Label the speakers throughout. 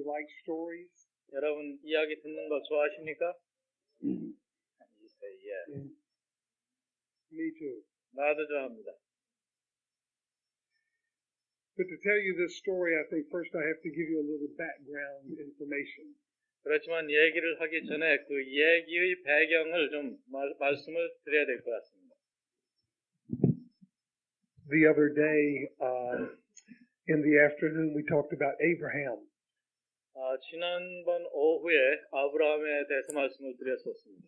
Speaker 1: like stories?
Speaker 2: 여러분 이야기 듣는 거 좋아하십니까?
Speaker 1: Mm.
Speaker 2: You say yeah.
Speaker 1: Me too.
Speaker 2: 나도 좋아합니다.
Speaker 1: But to tell you this story, I think first I have to give you a little background information.
Speaker 2: 그렇지만 얘기를 하기 전에 그 얘기의 배경을 좀 말씀을 드려야 될 것 같습니다.
Speaker 1: The other day, in the afternoon, we talked about Abraham.
Speaker 2: 지난번 오후에 아브라함에 대해서 말씀을 드렸었습니다.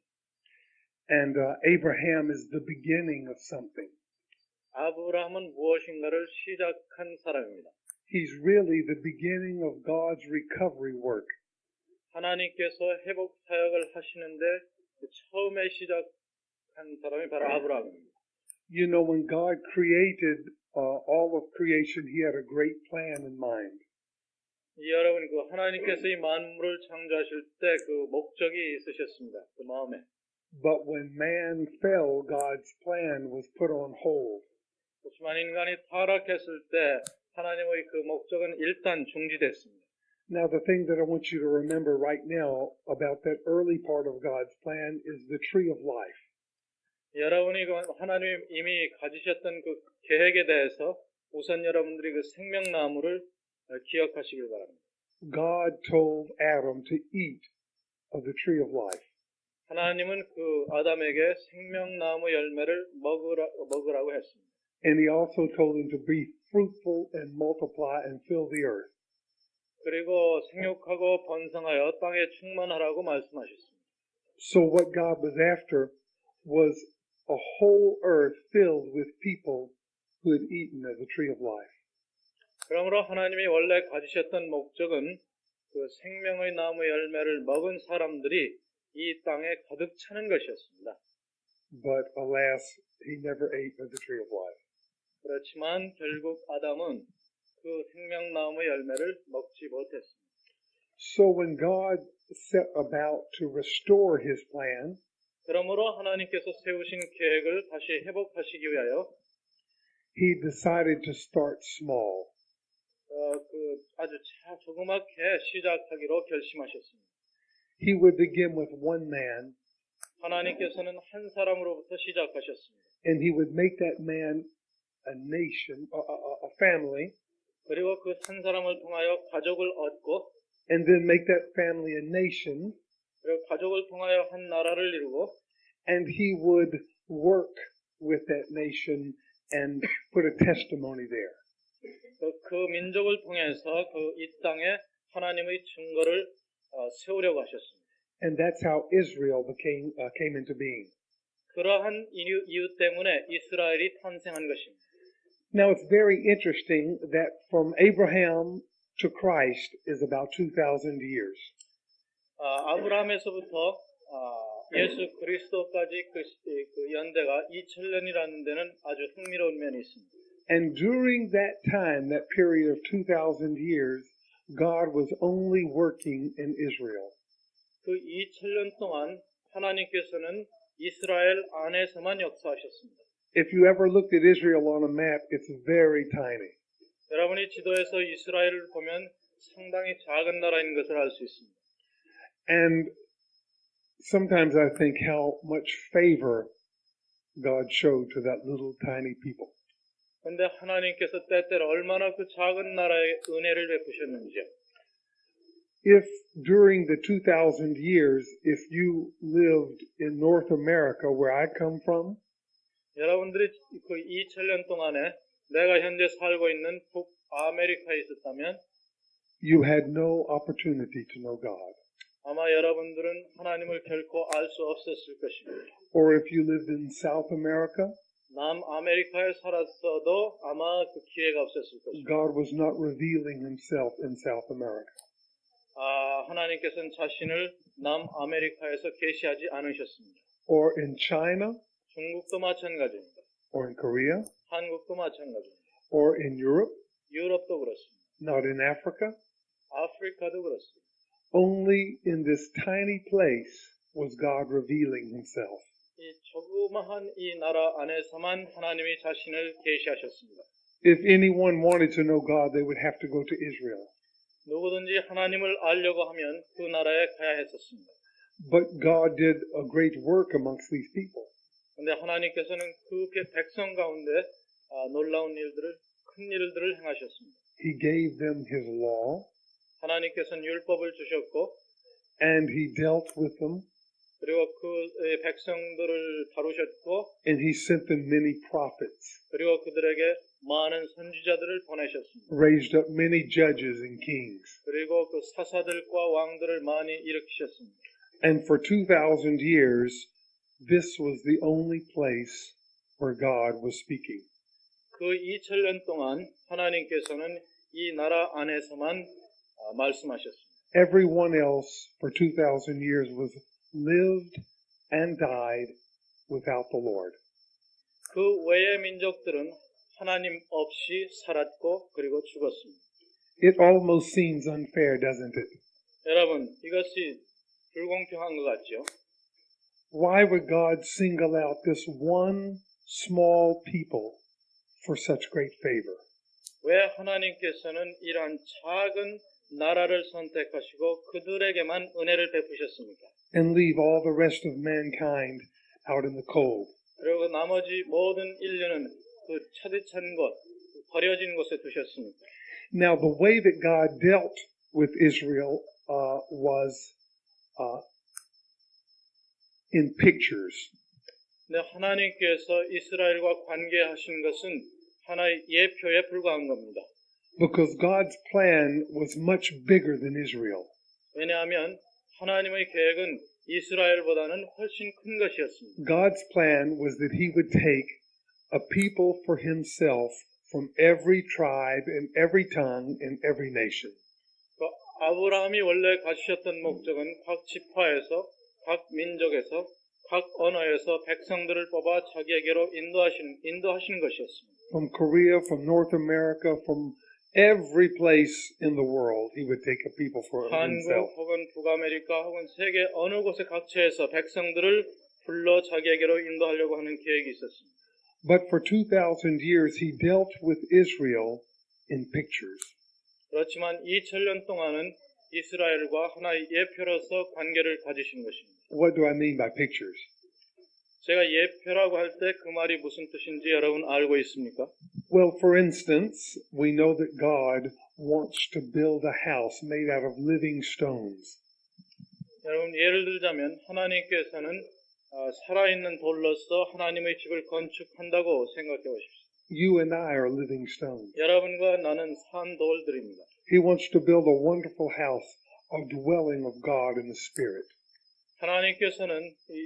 Speaker 1: And Abraham is the beginning of something.
Speaker 2: 아브라함은 무엇인가를 시작한 사람입니다.
Speaker 1: He's really the beginning of God's recovery work.
Speaker 2: 하나님께서 회복 사역을 하시는데 처음에 시작한 사람이 바로 아브라함입니다.
Speaker 1: You know, when God created all of creation, He had a great plan in mind.
Speaker 2: 여러분, 그 하나님께서 이 만물을 창조하실 때 그 목적이 있으셨습니다. 그 마음에.
Speaker 1: But when man fell, God's plan was put on hold.
Speaker 2: 그렇지만 인간이 타락했을 때 하나님의 그 목적은 일단 중지됐습니다.
Speaker 1: Now, the thing that I want you to remember right now about that early part of God's plan is the tree of life.
Speaker 2: 여러분이 하나님 이미 가지셨던 그 계획에 대해서 우선 여러분들이 그 생명나무를 기억하시길 바랍니다.
Speaker 1: God told Adam to eat of the tree of life.
Speaker 2: 하나님은 그 아담에게 생명나무 열매를 먹으라고 했습니다.
Speaker 1: And He also told him to be fruitful and multiply and fill the earth.
Speaker 2: 그리고 생육하고 번성하여 땅에 충만하라고 말씀하셨습니다.
Speaker 1: So what God was after was a whole earth filled with people who had eaten of the tree of life.
Speaker 2: 그러므로 하나님이 원래 가지셨던 목적은 그 생명의 나무 열매를 먹은 사람들이 이 땅에 가득 차는 것이었습니다.
Speaker 1: But alas, he never ate of the tree of life.
Speaker 2: 그렇지만 결국 아담은 그 생명나무 열매를 먹지 못했습니다.
Speaker 1: So when God set about to restore His plan,
Speaker 2: 그러므로 하나님께서 세우신 계획을 다시 회복하시기 위하여
Speaker 1: He decided to start small.
Speaker 2: 아주 조그맣게 시작하기로 결심하셨습니다.
Speaker 1: He would begin with one man,
Speaker 2: 하나님께서는 한 사람으로부터 시작하셨습니다.
Speaker 1: and He would make that man a nation, a family,
Speaker 2: 그리고 그 한 사람을 통하여 가족을 얻고
Speaker 1: and then make that family a nation,
Speaker 2: 그리고 가족을 통하여 한 나라를 이루고
Speaker 1: and He would work with that nation and put a testimony there.
Speaker 2: 그 민족을 통해서 이 땅에 하나님의 증거를 세우려고 하셨습니다.
Speaker 1: And that's how Israel came into being.
Speaker 2: 그러한 이유 때문에 이스라엘이 탄생한 것입니다.
Speaker 1: Now it's very interesting that from Abraham to Christ is about 2,000 years.
Speaker 2: 아브라함에서부터 예수 그리스도까지 그 연대가 2000년이라는 데는 아주 흥미로운 면이 있습니다.
Speaker 1: And during that time, that period of 2,000 years, God was only working in Israel.
Speaker 2: 그 2000년 동안 하나님께서는 이스라엘 안에서만 역사하셨습니다.
Speaker 1: If you ever looked at Israel on a map, it's very tiny.
Speaker 2: 여러분이 지도에서 이스라엘을 보면 상당히 작은 나라인 것을 알 수 있습니다.
Speaker 1: And sometimes I think how much favor God showed to that little tiny people.
Speaker 2: 그런데 하나님께서 때때로 얼마나 그 작은 나라에 은혜를 베푸셨는지요.
Speaker 1: If during the 2,000 years, if you lived in North America, where I come from,
Speaker 2: 여러분들이 그 2000년 동안에 내가 현재 살고 있는 북아메리카에 있었다면
Speaker 1: you had no opportunity to know God.
Speaker 2: 아마 여러분들은 하나님을 결코 알 수 없었을 것입니다.
Speaker 1: Or if you lived in South America,
Speaker 2: 남아메리카에 살았어도 아마 그 기회가 없었을 것입니다.
Speaker 1: God was not revealing Himself in South America.
Speaker 2: 하나님께서는 자신을 남아메리카에서 계시하지 않으셨습니다.
Speaker 1: Or in China,
Speaker 2: 중국도 마찬가지입니다.
Speaker 1: or in Korea,
Speaker 2: 한국도 마찬가지입니다.
Speaker 1: or in Europe,
Speaker 2: 유럽도 그렇습니다.
Speaker 1: not in Africa.
Speaker 2: 아프리카도 그렇습니다.
Speaker 1: Only in this tiny place was God revealing Himself.
Speaker 2: 이 조그마한 이 나라 안에서만 하나님이 자신을 계시하셨습니다.
Speaker 1: If anyone wanted to know God, they would have to go to Israel.
Speaker 2: 누구든지 하나님을 알려고 하면 그 나라에 가야 했었습니다.
Speaker 1: But God did a great work amongst these people.
Speaker 2: 그런데 하나님께서는 그 백성 가운데 놀라운 일들을, 큰 일들을 행하셨습니다.
Speaker 1: He gave them His law,
Speaker 2: 하나님께서는 율법을 주셨고,
Speaker 1: and He dealt with them,
Speaker 2: 그리고 그 백성들을 다루셨고,
Speaker 1: and He sent them many prophets,
Speaker 2: 그리고 그들에게 많은 선지자들을 보내셨습니다.
Speaker 1: raised up many judges and kings.
Speaker 2: 그리고 그 사사들과 왕들을 많이 일으키셨습니다.
Speaker 1: And for 2,000 years, this was the only place where God was speaking.
Speaker 2: 그 2000년 동안 하나님께서는 이 나라 안에서만 말씀하셨습니다.
Speaker 1: Everyone else for 2,000 years was lived and died without the Lord.
Speaker 2: 그 외의 민족들은 하나님 없이 살았고 그리고 죽었습니다.
Speaker 1: It almost seems unfair, doesn't it?
Speaker 2: 여러분, 이것이 불공평한 것 같죠?
Speaker 1: Why would God single out this one small people for such great favor?
Speaker 2: 왜 하나님께서는 이러한 작은 나라를 선택하시고 그들에게만 은혜를 베푸셨습니까?
Speaker 1: And leave all the rest of mankind out in the cold?
Speaker 2: 그리고 나머지 모든 인류는 그 차디찬 곳, 버려진 곳에 두셨습니까?
Speaker 1: Now, the way that God dealt with Israel was in pictures.
Speaker 2: 근데 하나님께서 이스라엘과 관계하신 것은 하나의 예표에 불과한 겁니다.
Speaker 1: Because God's plan was much bigger than Israel.
Speaker 2: 왜냐하면 하나님의 계획은 이스라엘보다는 훨씬 큰 것이었습니다.
Speaker 1: God's plan was that He would take a people for Himself from every tribe and every tongue and every nation.
Speaker 2: 아브라함이 원래 가지셨던 목적은 각 지파에서, 각 민족에서, 각 언어에서 백성들을 뽑아 자기에게로 인도하시는 것이었습니다.
Speaker 1: From Korea, from North America, from every place in the world, He would take a people for Himself.
Speaker 2: 한국 혹은 북아메리카 혹은 세계 어느 곳에 각처에서 백성들을 불러 자기에게로 인도하려고 하는 계획이 있었습니다.
Speaker 1: But for 2,000 years, He dealt with Israel in pictures.
Speaker 2: 그렇지만 2000년 동안은 이스라엘과 하나의 예표로서 관계를 가지신 것입니다.
Speaker 1: What do I mean by pictures?
Speaker 2: 제가 예표라고 할 때 그 말이 무슨 뜻인지 여러분 알고 있습니까?
Speaker 1: Well, for instance, we know that God wants to build a house made out of living stones.
Speaker 2: 여러분 예를 들자면 하나님께서는 살아있는 돌로서 하나님의 집을 건축한다고 생각해 보십시오.
Speaker 1: You and I are living stones.
Speaker 2: 여러분과 나는 산 돌들입니다.
Speaker 1: He wants to build a wonderful house, a dwelling of God in the Spirit.
Speaker 2: 하나님께서는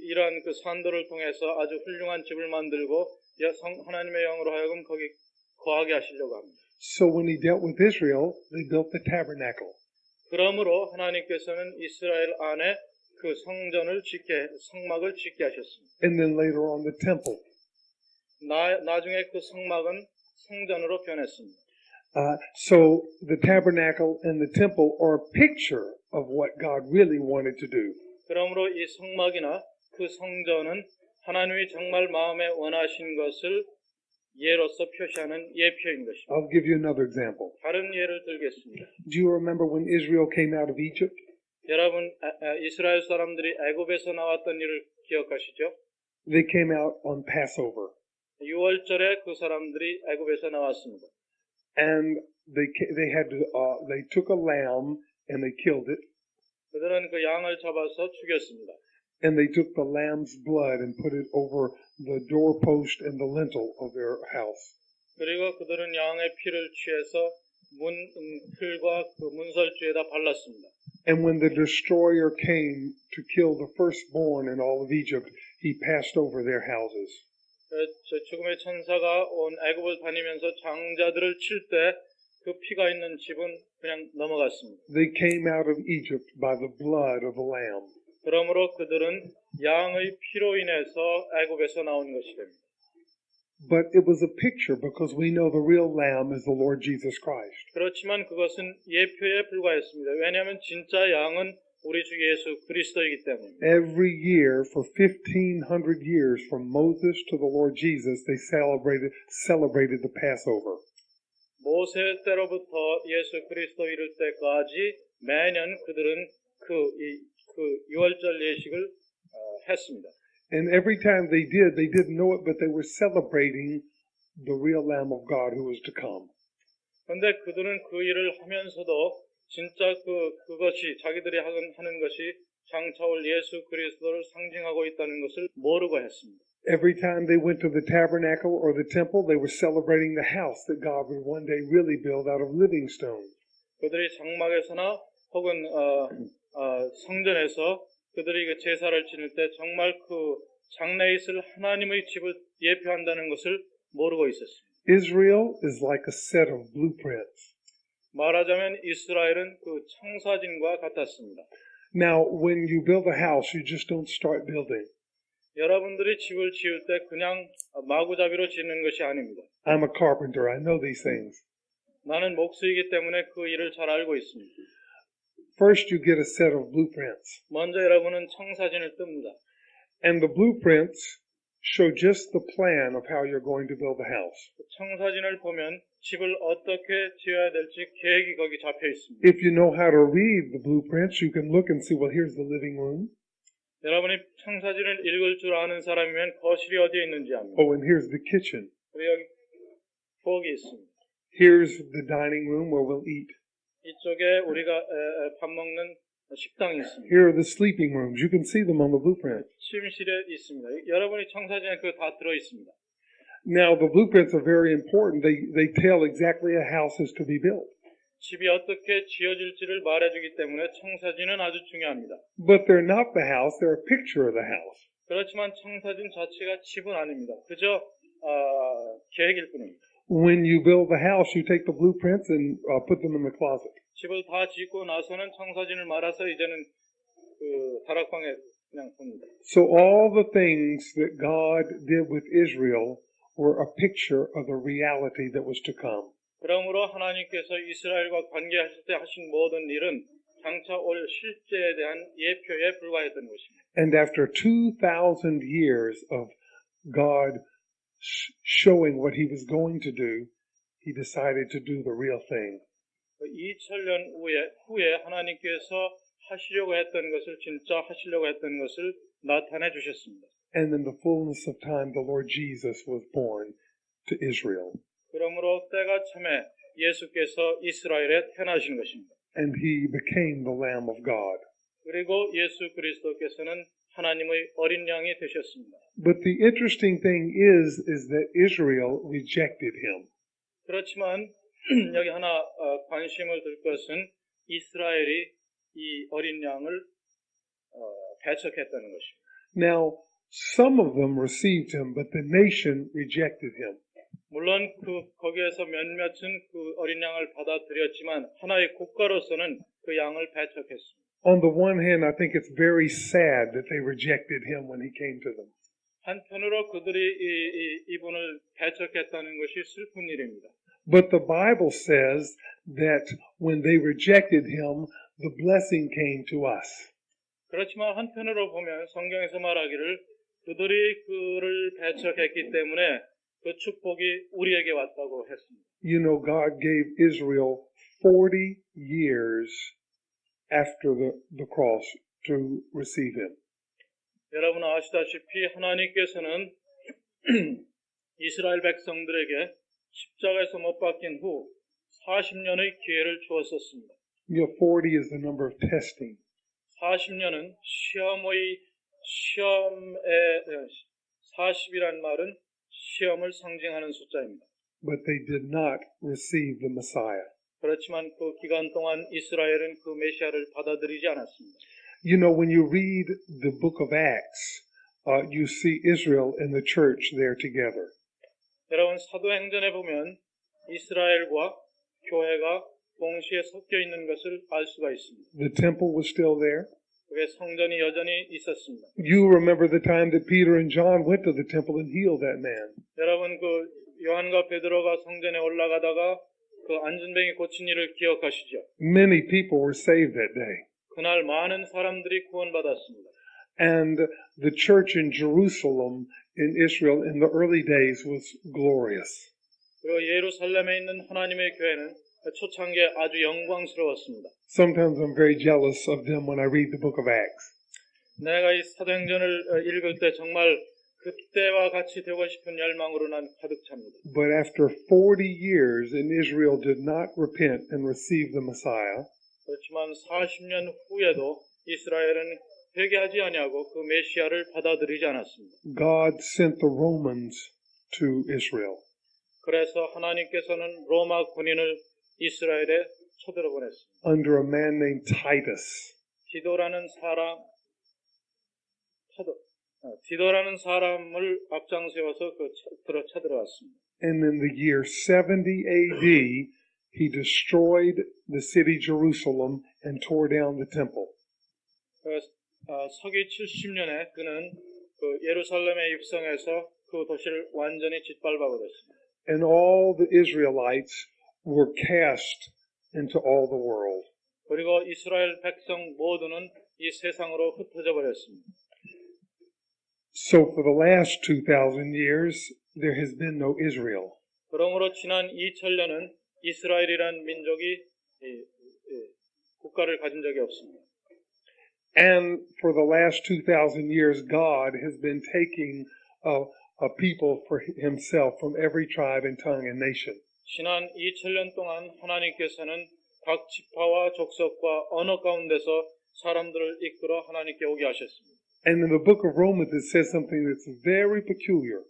Speaker 2: 이러한 그 산돌을 통해서 아주 훌륭한 집을 만들고 하나님의 영으로 하여금 거기 거하게 하시려고 합니다.
Speaker 1: So when He dealt with Israel, they built the tabernacle.
Speaker 2: 그러므로 하나님께서는 이스라엘 안에 그 성막을 짓게 하셨습니다.
Speaker 1: And then later on the temple.
Speaker 2: 나중에 그 성막은 성전으로 변했습니다.
Speaker 1: So the tabernacle and the temple are a picture of what God really wanted to do.
Speaker 2: 그러므로 이 성막이나 그 성전은 하나님이 정말 마음에 원하신 것을 예로서 표시하는 예표인 것입니다.
Speaker 1: I'll give you another example.
Speaker 2: 다른 예를 들겠습니다.
Speaker 1: Do you remember when Israel came out of Egypt?
Speaker 2: 여러분 이스라엘 사람들이 애굽에서 나왔던 일을 기억하시죠?
Speaker 1: They came out on Passover.
Speaker 2: 6월절에 그 사람들이 애굽에서 나왔습니다.
Speaker 1: And they took a lamb and they killed it.
Speaker 2: 그들은 그 양을 잡아서 죽였습니다.
Speaker 1: And they took the lamb's blood and put it over the doorpost and the lintel of their house.
Speaker 2: 그리고 그들은 양의 피를 취해서 틀과 그 문설주에다 발랐습니다.
Speaker 1: And when the destroyer came to kill the firstborn in all of Egypt, he passed over their houses.
Speaker 2: 죽음의 천사가 온 애굽을 다니면서 장자들을 칠 때 그 피가 있는 집은 그냥 넘어갔습니다.
Speaker 1: They came out of Egypt by the blood of the lamb.
Speaker 2: 그러므로 그들은 양의 피로 인해서 애굽에서 나온 것이 됩니다.
Speaker 1: But it was a picture because we know the real lamb is the Lord Jesus Christ.
Speaker 2: 그렇지만 그것은 예표에 불과했습니다. 왜냐하면 진짜 양은 우리 주 예수 그리스도이기 때문입니다.
Speaker 1: Every year for 1,500 years from Moses to the Lord Jesus, they celebrated the Passover.
Speaker 2: 모세 때로부터 예수 그리스도 이를 때까지 매년 그들은 그 유월절 예식을 했습니다.
Speaker 1: And every time they didn't know it, but they were celebrating the real Lamb of God who was to come.
Speaker 2: 그런데 그들은 그 일을 하면서도 진짜 그것이 자기들이 하는 것이 장차올 예수 그리스도를 상징하고 있다는 것을 모르고 했습니다.
Speaker 1: Every time they went to the tabernacle or the temple, they were celebrating the house that God would one day really build out of living stones.
Speaker 2: 그들이 장막에서나 혹은 성전에서 그들이 그 제사를 지낼 때 정말 그 장래에 있을 하나님의 집을 예표한다는 것을 모르고 있었습니다.
Speaker 1: Israel is like a set of blueprints.
Speaker 2: 말하자면 이스라엘은 그 청사진과 같았습니다.
Speaker 1: Now, when you build a house, you just don't start building.
Speaker 2: 여러분들이 집을 지을 때 그냥 마구잡이로 짓는 것이 아닙니다.
Speaker 1: I'm a carpenter. I know these things.
Speaker 2: 나는 목수이기 때문에 그 일을 잘 알고 있습니다.
Speaker 1: First, you get a set of blueprints.
Speaker 2: 먼저 여러분은 청사진을 뜹니다.
Speaker 1: And the blueprints show just the plan of how you're going to build the house.
Speaker 2: 청사진을 보면 집을 어떻게 지어야 될지 계획이 거기 잡혀 있습니다.
Speaker 1: If you know how to read the blueprints, you can look and see, well, here's the living room.
Speaker 2: 여러분이 청사진을 읽을 줄 아는 사람이면 거실이 어디에 있는지 압니다.
Speaker 1: Oh, and here's the kitchen.
Speaker 2: 그리고 여기 부엌이 있습니다.
Speaker 1: Here's the dining room where we'll eat.
Speaker 2: 이쪽에 우리가 밥 먹는 식당이 있습니다.
Speaker 1: Here are the sleeping rooms. You can see them on the blueprint.
Speaker 2: 침실에 있습니다. 여러분이 청사진에 그거 다 들어 있습니다.
Speaker 1: Now, the blueprints are very important. They tell exactly how a house is to be built.
Speaker 2: 집이 어떻게 지어질지를 말해주기 때문에 청사진은 아주 중요합니다.
Speaker 1: But they're not the house. They're a picture of the house.
Speaker 2: 그렇지만 청사진 자체가 집은 아닙니다. 그저 계획일 뿐입니다.
Speaker 1: When you build the house, you take the blueprints and put them in the closet.
Speaker 2: 집을 다 짓고 나서는 청사진을 말아서 이제는 그 다락방에 그냥 봅니다.
Speaker 1: So all the things that God did with Israel were a picture of the reality that was to come.
Speaker 2: 그러므로 하나님께서 이스라엘과 관계하실 때 하신 모든 일은 장차 올 실제에 대한 예표에 불과했던 것입니다.
Speaker 1: And after 2,000 years of God showing what he was going to do, he decided to do the real thing.
Speaker 2: 2000년 후에 하나님께서 하시려고 했던 것을 진짜 하시려고 했던 것을 나타내 주셨습니다.
Speaker 1: And in the fullness of time, the Lord Jesus was born to Israel.
Speaker 2: 그러므로 때가 참에 예수께서 이스라엘에 태어나신 것입니다.
Speaker 1: And he became the Lamb of God.
Speaker 2: 그리고 예수 그리스도께서는 하나님의 어린 양이 되셨습니다.
Speaker 1: But the interesting thing is that Israel rejected him.
Speaker 2: 그렇지만 여기 하나 관심을 들 것은 이스라엘이 이 어린 양을 배척했다는 것입니다.
Speaker 1: Now, some of them received him, but the nation rejected him.
Speaker 2: 물론 거기에서 몇몇은 그 어린 양을 받아들였지만 하나의 국가로서는 그 양을 배척했습니다.
Speaker 1: On the one hand, I think it's very sad that they rejected him when he came to them.
Speaker 2: 한편으로 그들이 이분을 배척했다는 것이 슬픈 일입니다.
Speaker 1: But the Bible says that when they rejected him, the blessing came to us.
Speaker 2: 그렇지만 한편으로 보면 성경에서 말하기를 그들이 그를 배척했기 때문에 그 축복이 우리에게 왔다고 했습니다.
Speaker 1: You know, God gave Israel 40 years after the cross to receive him.
Speaker 2: 여러분 아시다시피 하나님께서는 이스라엘 백성들에게 십자가에서 못 박힌 후 40년의 기회를 주었었습니다.
Speaker 1: You know, 40 is the number of testing.
Speaker 2: 40년은 시험의 40이란 말은 시험을 상징하는 숫자입니다.
Speaker 1: But they did not receive the Messiah.
Speaker 2: 그렇지만 그 기간 동안 이스라엘은 그 메시아를 받아들이지 않았습니다.
Speaker 1: You know, when you read the book of Acts, you see Israel and the church there together.
Speaker 2: 여러분 사도행전에 보면 이스라엘과 교회가 동시에 섞여 있는 것을 알 수가 있습니다.
Speaker 1: The temple was still there.
Speaker 2: 그게 성전이 여전히 있었습니다.
Speaker 1: You remember the time that Peter and John went to the temple and healed that man.
Speaker 2: 여러분 그 요한과 베드로가 성전에 올라가다가 그 안전뱅이 고친 일을 기억하시죠?
Speaker 1: Many people were saved that day.
Speaker 2: 그날 많은 사람들이 구원받았습니다.
Speaker 1: And the church in Jerusalem in Israel in the early days was glorious.
Speaker 2: 그리고 예루살렘에 있는 하나님의 교회는 초창기에 아주 영광스러웠습니다.
Speaker 1: Sometimes I'm very jealous of them when I read the book of Acts.
Speaker 2: 내가 이 사도행전을 읽을 때 정말 그때와 같이 되고 싶은 열망으로 난 가득 찹니다.
Speaker 1: But after 40 years and Israel did not repent and receive the Messiah,
Speaker 2: 그렇지만 40년 후에도 이스라엘은 회개하지 아니하고 그 메시아를 받아들이지 않았습니다.
Speaker 1: God sent the Romans to Israel.
Speaker 2: 그래서 하나님께서는 로마 군인을 이스라엘에 쳐들어 보냈습니다.
Speaker 1: Under a man named Titus.
Speaker 2: 디도라는 사람을 앞장 세워서 쳐들어왔습니다.
Speaker 1: And in the year 70 AD, he destroyed the city Jerusalem and tore down the temple.
Speaker 2: 서기 70년에 그는 예루살렘에 입성해서 그 도시를 완전히 짓밟아 버렸습니다.
Speaker 1: And all the Israelites were cast into all the world.
Speaker 2: 그리고 이스라엘 백성 모두는 이 세상으로 흩어져 버렸습니다.
Speaker 1: So for the last 2,000 years, there has been no Israel.
Speaker 2: 그러므로 지난 2000년은 이스라엘이란 민족이 국가를 가진 적이 없습니다.
Speaker 1: And for the last 2,000 years, God has been taking a people for himself from every tribe and tongue and nation.
Speaker 2: 지난 2000년 동안 하나님께서는 각 지파와 족속과 언어 가운데서 사람들을 이끌어 하나님께 오게 하셨습니다.
Speaker 1: And in the book of Romans, it says something that's very peculiar.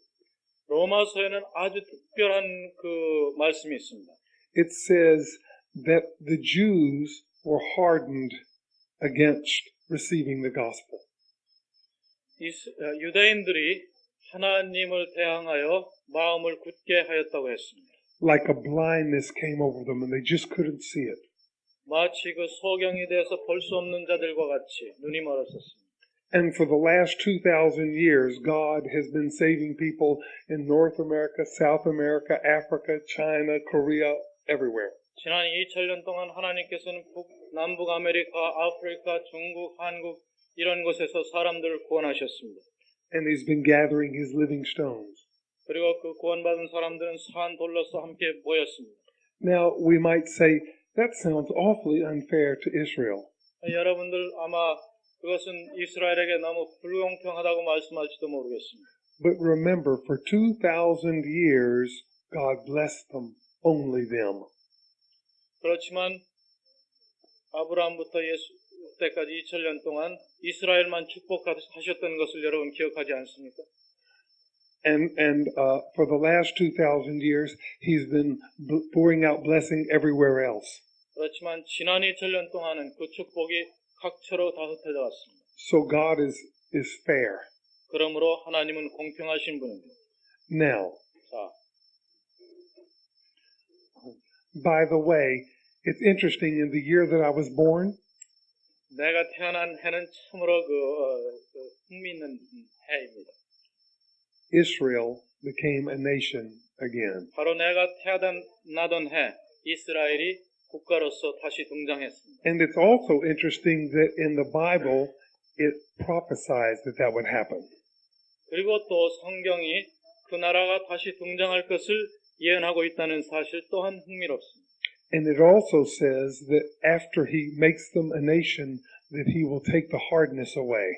Speaker 2: 로마서에는 아주 특별한 그 말씀이 있습니다.
Speaker 1: It says that the Jews were hardened against receiving the gospel.
Speaker 2: 유대인들이 하나님을 대항하여 마음을 굳게 하였다고 했습니다.
Speaker 1: Like a blindness came over them and they just couldn't see it.
Speaker 2: 마치 그 소경이 돼서 볼 수 없는 자들과 같이 눈이 멀었었습니다.
Speaker 1: And for the last 2,000 years, God has been saving people in North America, South America, Africa, China, Korea, everywhere.
Speaker 2: 지난 2000년 동안 하나님께서는 남북 아메리카, 아프리카, 중국, 한국 이런 곳에서 사람들을 구원하셨습니다.
Speaker 1: And he's been gathering his living stones.
Speaker 2: 그리고 그 구원받은 사람들은 산 돌로서 함께 모였습니다.
Speaker 1: Now, we might say, that sounds awfully unfair to Israel.
Speaker 2: 여러분들 아마 그것은 이스라엘에게 너무 불공평하다고 말씀할지도 모르겠습니다.
Speaker 1: But remember, for 2,000 years, God blessed them, only them.
Speaker 2: 그렇지만 아브라함부터 예수 때까지 2000년 동안 이스라엘만 축복하셨던 것을 여러분 기억하지 않습니까?
Speaker 1: And for the last 2,000 years, he's been pouring out blessing everywhere else.
Speaker 2: 그렇지만 지난 2000년 동안은 그 축복이 각처로 다 흩어져 왔습니다.
Speaker 1: So God is fair.
Speaker 2: 그러므로 하나님은 공평하신 분입니다.
Speaker 1: Now,
Speaker 2: 자,
Speaker 1: by the way, it's interesting, in the year that I was born,
Speaker 2: 내가 태어난 해는 참으로 흥미있는 해입니다.
Speaker 1: Israel became a nation again.
Speaker 2: 바로 내가 태어나던 해, 이스라엘이 국가로서 다시 등장했습니다.
Speaker 1: And it's also interesting that in the Bible, it prophesies that that would happen.
Speaker 2: 그리고 또 성경이 그 나라가 다시 등장할 것을 예언하고 있다는 사실 또한 흥미롭습니다.
Speaker 1: And it also says that after he makes them a nation, that he will take the hardness away.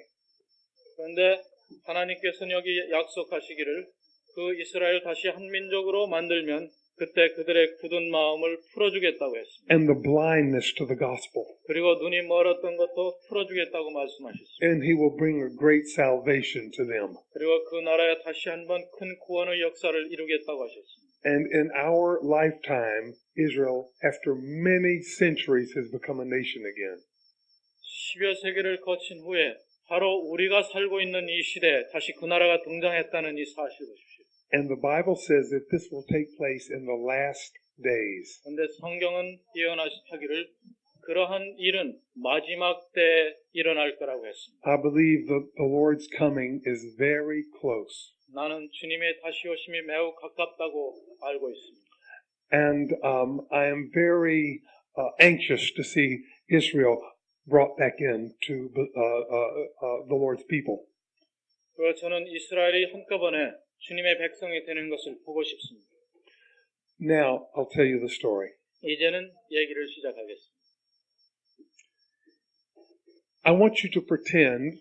Speaker 2: 그런데 하나님께서는 여기 약속하시기를 그 이스라엘 다시 한 민족으로 만들면 그때 그들의 굳은 마음을 풀어주겠다고 했습니다.
Speaker 1: And the blindness to the gospel.
Speaker 2: 그리고 눈이 멀었던 것도 풀어주겠다고 말씀하셨습니다.
Speaker 1: And he will bring a great salvation to them.
Speaker 2: 그리고 그 나라에 다시 한번 큰 구원의 역사를 이루겠다고 하셨습니다.
Speaker 1: And in our lifetime, Israel, after many centuries, has become a nation again.
Speaker 2: 10여 세기를 거친 후에 바로 우리가 살고 있는 이 시대에 다시 그 나라가 등장했다는 이 사실을 보십시오.
Speaker 1: And the Bible says that this will take place in the last days.
Speaker 2: 그런데 성경은 예언하기를 그러한 일은 마지막 때에 일어날 거라고 했습니다.
Speaker 1: I believe the Lord's coming is very close.
Speaker 2: 나는 주님의 다시 오심이 매우 가깝다고 알고 있습니다.
Speaker 1: And I am very anxious to see Israel brought back into the Lord's people.
Speaker 2: 그리고 저는 이스라엘이 한꺼번에 주님의 백성이 되는 것을 보고 싶습니다.
Speaker 1: Now, I'll tell you the story.
Speaker 2: 이제는 얘기를 시작하겠습니다.
Speaker 1: I want you to pretend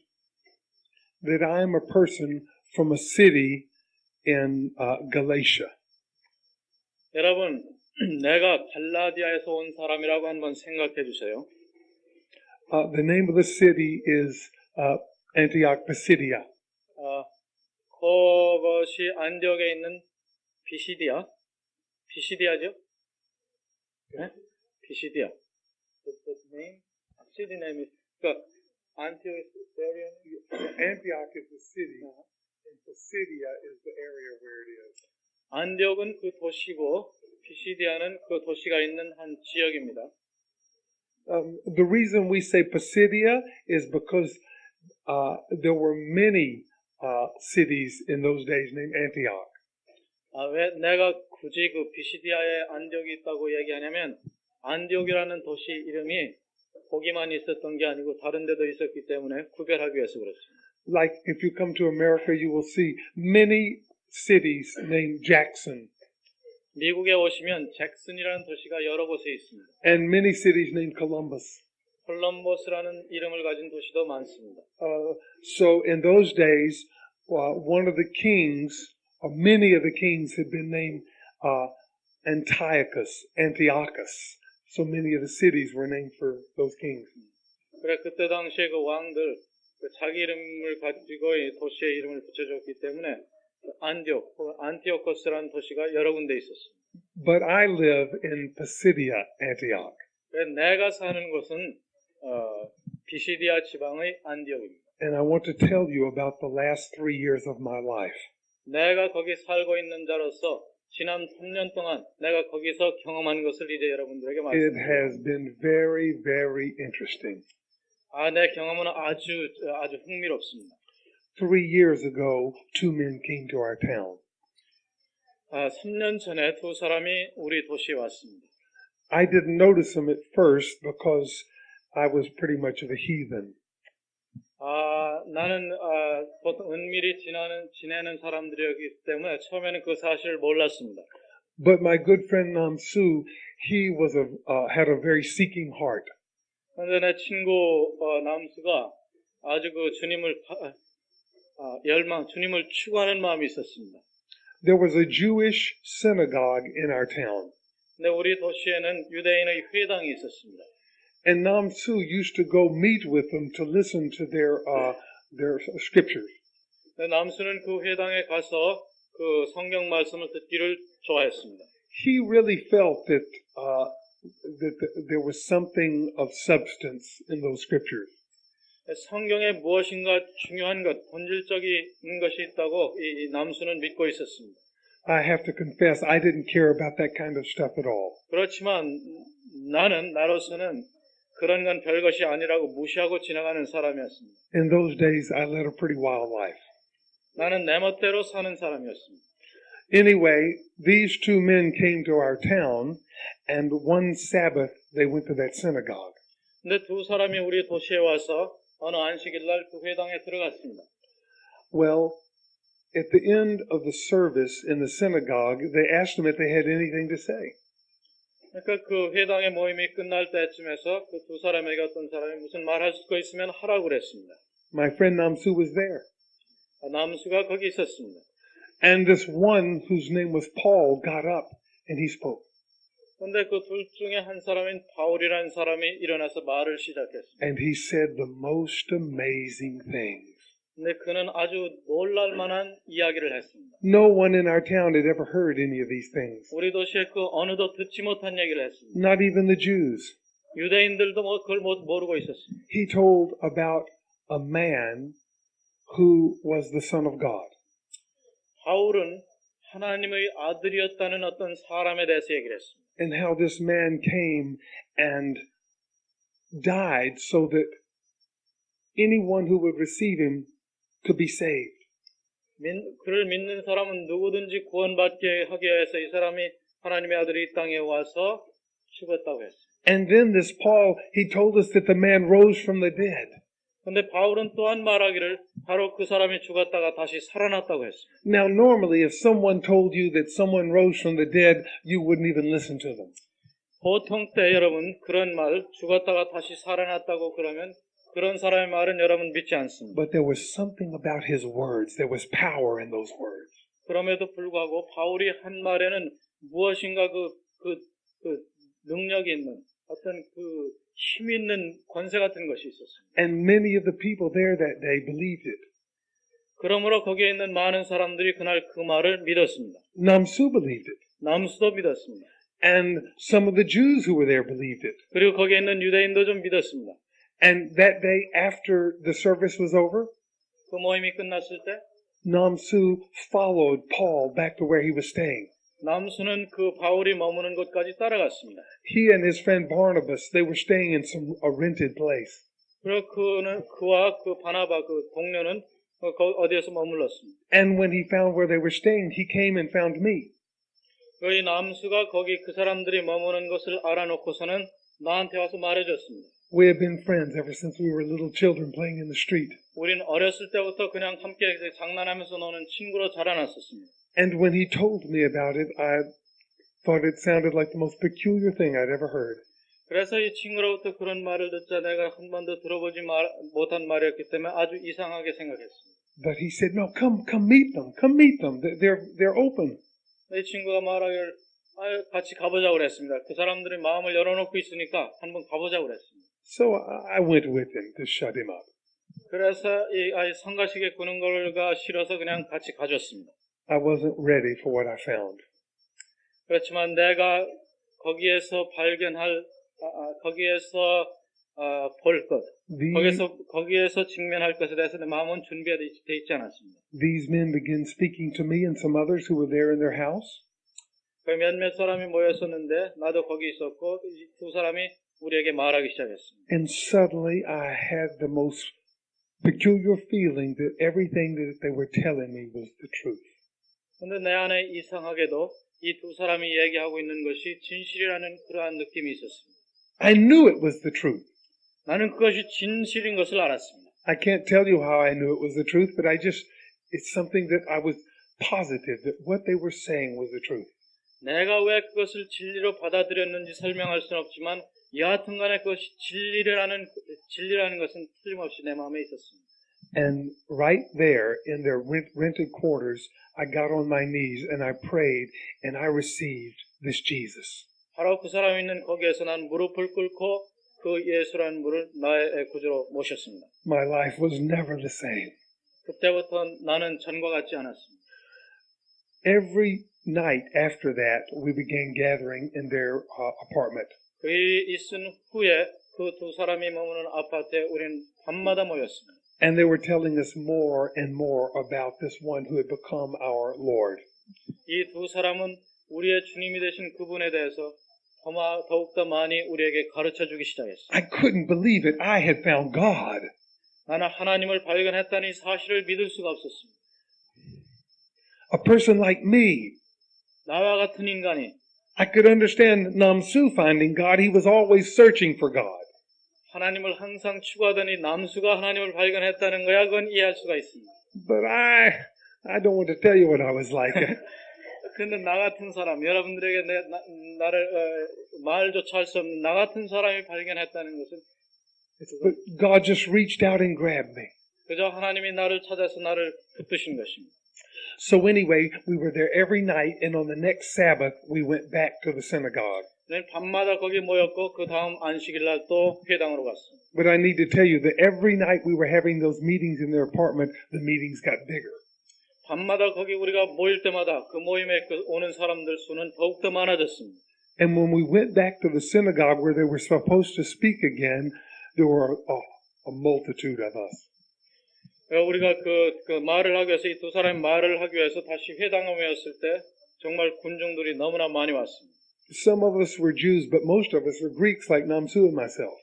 Speaker 1: that I am a person from a city in Galatia.
Speaker 2: 여러분, 내가 갈라디아에서 온 사람이라고 한번 생각해 주세요.
Speaker 1: The name of the city is Antioch Pisidia.
Speaker 2: 그것이 안디옥에 있는 비시디아죠? 네? 비시디아. The name, city name is, 그러니까 Antioch is the area.
Speaker 1: Antioch is the city, and Pisidia is the area where it is.
Speaker 2: 안디옥은 그 도시고 비시디아는 그 도시가 있는 한 지역입니다.
Speaker 1: The reason we say Pisidia is because there were many cities in those days named Antioch.
Speaker 2: 왜 내가 굳이 그 비시디아에 안디옥이 있다고 얘기하냐면 안디옥이라는 도시 이름이 거기만 있었던 게 아니고 다른 데도 있었기 때문에 구별하기 위해서 그렇습니다.
Speaker 1: Like if you come to America, you will see many cities named Jackson
Speaker 2: 미국에 오시면 잭슨이라는 도시가 여러 곳에 있습니다.
Speaker 1: and many cities named Columbus.
Speaker 2: 콜럼버스라는 이름을 가진 도시도 많습니다.
Speaker 1: So in those days, one of the kings, or many of the kings, had been named Antiochus. So many of the cities were named for those kings.
Speaker 2: 그래 그때 당시에 그 왕들 자기 이름을 가지고 이 도시의 이름을 붙여줬기 때문에 안티오코스라는 도시가 여러 군데 있었습니다.
Speaker 1: But I live in Pisidia, Antioch.
Speaker 2: 내가 사는 곳은 비시디아 지방의 안디옥입니다.
Speaker 1: And I want to tell you about the last 3 years of my life.
Speaker 2: 내가 거기 살고 있는 자로서 지난 3년 동안 내가 거기서 경험한 것을 이제 여러분들에게
Speaker 1: It
Speaker 2: 말씀드립니다.
Speaker 1: has been very, very interesting.
Speaker 2: 내 경험은 아주 흥미롭습니다.
Speaker 1: 3 years ago, 2 men came to our town.
Speaker 2: 3년 전에 두 사람이 우리 도시에 왔습니다.
Speaker 1: I didn't notice them at first because I was pretty much of a heathen.
Speaker 2: 나는 보통 은밀히 지내는 사람들이었기 때문에 처음에는 그 사실을 몰랐습니다.
Speaker 1: But my good friend Namsu, he was had a very seeking heart.
Speaker 2: 그런데 내 친구 남수가 아주 그 주님을 주님을 추구하는 마음이 있었습니다.
Speaker 1: There was a Jewish synagogue in our town.
Speaker 2: 근데 우리 도시에는 유대인의 회당이 있었습니다.
Speaker 1: And Namsu used to go meet with them to listen to their scriptures.
Speaker 2: 남수는 그 회당에 가서 그 성경 말씀을 듣기를 좋아했습니다.
Speaker 1: He really felt that there was something of substance in those scriptures.
Speaker 2: 성경에 무엇인가 중요한 것, 본질적인 것이 있다고 이 남수는 믿고 있었습니다.
Speaker 1: I have to confess, I didn't care about that kind of stuff at all.
Speaker 2: 그렇지만 나로서는 그런 건 별것이 아니라고 무시하고 지나가는 사람이었습니다.
Speaker 1: In those days, I led a pretty wild life.
Speaker 2: 나는 내 멋대로 사는 사람이었습니다.
Speaker 1: Anyway, these 2 men came to our town, and one Sabbath they went to that synagogue.
Speaker 2: 근데 두 사람이 우리 도시에 와서 어느 안식일 날 그 회당에 들어갔습니다.
Speaker 1: Well, at the end of the service in the synagogue, they asked them if they had anything to say.
Speaker 2: 그러니까 그 회당의 모임이 끝날 때쯤에서 그 두 사람에게 어떤 사람이 무슨 말할 거 있으면 하라고 그랬습니다.
Speaker 1: My friend Namsu was there.
Speaker 2: 남수가 거기 있었습니다.
Speaker 1: And this one whose name was Paul got up and he spoke.
Speaker 2: 그런데 그 둘 중에 한 사람인 바울이라는 사람이 일어나서 말을 시작했습니다.
Speaker 1: And he said the most amazing things.
Speaker 2: 근데 그는 아주 놀랄 만한 이야기를 했습니다.
Speaker 1: No one in our town had ever heard any of these things.
Speaker 2: 우리 도시에 그 어느도 듣지 못한 얘기를 했습니다.
Speaker 1: Not even the Jews.
Speaker 2: 유대인들도 그걸 모르고 있었습니다.
Speaker 1: He told about a man who was the Son of God.
Speaker 2: 바울은 하나님의 아들이었다는 어떤 사람에 대해서 얘기를 했습니다.
Speaker 1: And how this man came and died so that anyone who would receive him could be saved.
Speaker 2: 그를 믿는 사람은 누구든지 구원받게 하기 위해서 이 사람이 하나님의 아들이 이 땅에 와서 죽었다고 했어요.
Speaker 1: And then this Paul, he told us that the man rose from the dead.
Speaker 2: 근데 바울은 또한 말하기를 바로 그 사람이 죽었다가 다시 살아났다고 했습니다.
Speaker 1: Now, normally, if someone told you that someone rose from the dead, you wouldn't even listen to them.
Speaker 2: 보통 때 여러분 그런 말 죽었다가 다시 살아났다고 그러면 그런 사람의 말은 여러분 믿지 않습니다.
Speaker 1: But there was something about his words. There was power in those words.
Speaker 2: 그럼에도 불구하고 바울이 한 말에는 무엇인가 그 능력이 있는 어떤 그 힘 있는 권세 같은 것이 있었습니다.
Speaker 1: And many of the people there that day believed it.
Speaker 2: 그러므로 거기에 있는 많은 사람들이 그날 그 말을 믿었습니다.
Speaker 1: Namsu believed it.
Speaker 2: 남수도 믿었습니다.
Speaker 1: And some of the Jews who were there believed it.
Speaker 2: 그리고 거기에 있는 유대인도 좀 믿었습니다.
Speaker 1: And that day after the service was over,
Speaker 2: 그 모임이 끝났을 때
Speaker 1: Namsu followed Paul back to where he was staying.
Speaker 2: 남수는 그 바울이 머무는 곳까지 따라갔습니다.
Speaker 1: He and his friend Barnabas, they were staying in a rented place.
Speaker 2: 그리고 그와 그 바나바 그 동료는 어디에서 머물렀습니다.
Speaker 1: And when he found where they were staying, he came and found me.
Speaker 2: 이 남수가 거기 그 사람들이 머무는 것을 알아놓고서는 나한테 와서 말해줬습니다.
Speaker 1: We have been friends ever since we were little children playing in the street.
Speaker 2: 우린 어렸을 때부터 그냥 함께 장난하면서 노는 친구로 자라났었습니다.
Speaker 1: And when he told me about it, I thought it sounded like the most peculiar thing I'd ever heard.
Speaker 2: 그래서 이 친구로부터 그런 말을 듣자 내가 한 번도 들어보지 못한 말이었기 때문에 아주 이상하게 생각했습니다.
Speaker 1: But he said, "No, come meet them. Come meet them. They're open."
Speaker 2: 이 친구가 말하길 같이 가보자고 그랬습니다. 그 사람들이 마음을 열어놓고 있으니까 한번 가보자고 그랬습니다.
Speaker 1: So I went with him to shut him up.
Speaker 2: 그래서 이 아이 성가시게 구는 걸가 싫어서 그냥 같이 가줬습니다.
Speaker 1: I wasn't ready for what I found.
Speaker 2: 그렇지만 내가 거기에서 볼 것, 거기에서 직면할 것에 대해서 내 마음은 준비되어 있지 않았습니다.
Speaker 1: These men began speaking to me and some others who were there in their house.
Speaker 2: 그 몇몇 사람이 모였었는데 나도 거기 있었고 두 사람이 우리에게 말하기 시작했습니다.
Speaker 1: And suddenly I had the most peculiar feeling that everything that they were telling me was the truth.
Speaker 2: 근데 내 안에 이상하게도 이 두 사람이 얘기하고 있는 것이 진실이라는 그러한 느낌이 있었습니다.
Speaker 1: I knew it was the truth.
Speaker 2: 나는 그것이 진실인 것을 알았습니다.
Speaker 1: I can't tell you how I knew it was the truth, but it's something that I was positive that what they were saying was the truth.
Speaker 2: 내가 왜 그것을 진리로 받아들였는지 설명할 수는 없지만 여하튼간에 그것이 진리라는 것은 틀림없이 내 마음에 있었습니다.
Speaker 1: And right there in their rented quarters, I got on my knees and I prayed and I received this Jesus.
Speaker 2: 바로 그 사람이 있는 거기에서 난 무릎을 꿇고 그 예수라는 분을 나의 구주로 모셨습니다.
Speaker 1: My life was never the same.
Speaker 2: 그때부터 나는 전과 같지 않았습니다.
Speaker 1: Every night after that, we began gathering in their apartment.
Speaker 2: 그 일이 있은 후에 그 두 사람이 머무는 아파트에 우리는 밤마다 모였습니다.
Speaker 1: And they were telling us more and more about this one who had become our Lord.
Speaker 2: 이 두 사람은 우리의 주님이 되신 그분에 대해서 더욱더 많이 우리에게 가르쳐주기 시작했습니다.
Speaker 1: I couldn't believe it. I had found God.
Speaker 2: 나는 하나님을 발견했다는 사실을 믿을 수가 없었습니다.
Speaker 1: A person like me.
Speaker 2: 나와 같은 인간이
Speaker 1: I could understand Namsu finding God. He was always searching for God.
Speaker 2: 하나님을 항상 추구하더니 남수가 하나님을 발견했다는 거야. 그건 이해할 수가 있습니다.
Speaker 1: But I don't want to tell you what I was like.
Speaker 2: 근데 나 같은 사람, 여러분들에게 나를 말조차 할 수 없는 나 같은 사람이 발견했다는 것은
Speaker 1: But God just reached out and grabbed me.
Speaker 2: 그저 하나님이 나를 찾아서 나를 붙드신 것입니다.
Speaker 1: So anyway, we were there every night, and on the next Sabbath, we went back to the synagogue.
Speaker 2: 밤마다 거기 모였고 그 다음 안식일 날 또 회당으로 갔습니다.
Speaker 1: But I need to tell you that every night we were having those meetings in their apartment, the meetings got bigger.
Speaker 2: 밤마다 거기 우리가 모일 때마다 그 모임에 오는 사람들 수는 더욱더 많아졌습니다.
Speaker 1: And when we went back to the synagogue where they were supposed to speak again, there were a multitude of us.
Speaker 2: 우리가 그 말을 하기 위해서 이 두 사람이 말을 하기 위해서 다시 회당에 모였을 때 정말 군중들이 너무나 많이 왔습니다.
Speaker 1: Some of us were Jews, but most of us were Greeks like Namsu and myself.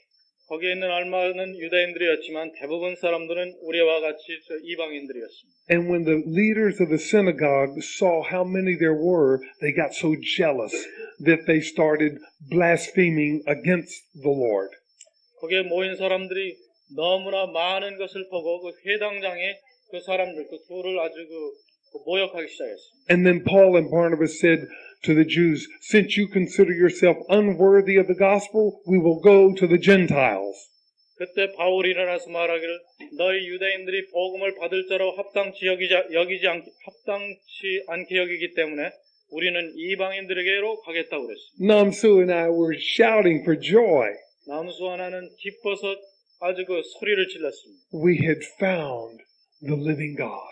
Speaker 2: 거기에 있는 알마는 유대인들이었지만 대부분 사람들은 우리와 같이 이방인들이었습니다.
Speaker 1: And when the leaders of the synagogue saw how many there were, they got so jealous that they started blaspheming against the Lord.
Speaker 2: 거기에 모인 사람들이 너무나 많은 것을 보고 그 회당장에 그 사람들 그 둘을 아주 그 모욕하기 시작했습니다.
Speaker 1: And then Paul and Barnabas said to the Jews, since you consider yourself unworthy of the gospel, we will go to the Gentiles.
Speaker 2: 그때 바울이 일어나서 말하기를 너희 유대인들이 복음을 받을 자로 합당치 않게 여기기 때문에 우리는 이방인들에게로 가겠다고 그랬습니다.
Speaker 1: Namsu and I were shouting for joy.
Speaker 2: 남수 하나는 기뻐서 아주 그 소리를 질렀습니다.
Speaker 1: We had found the living God.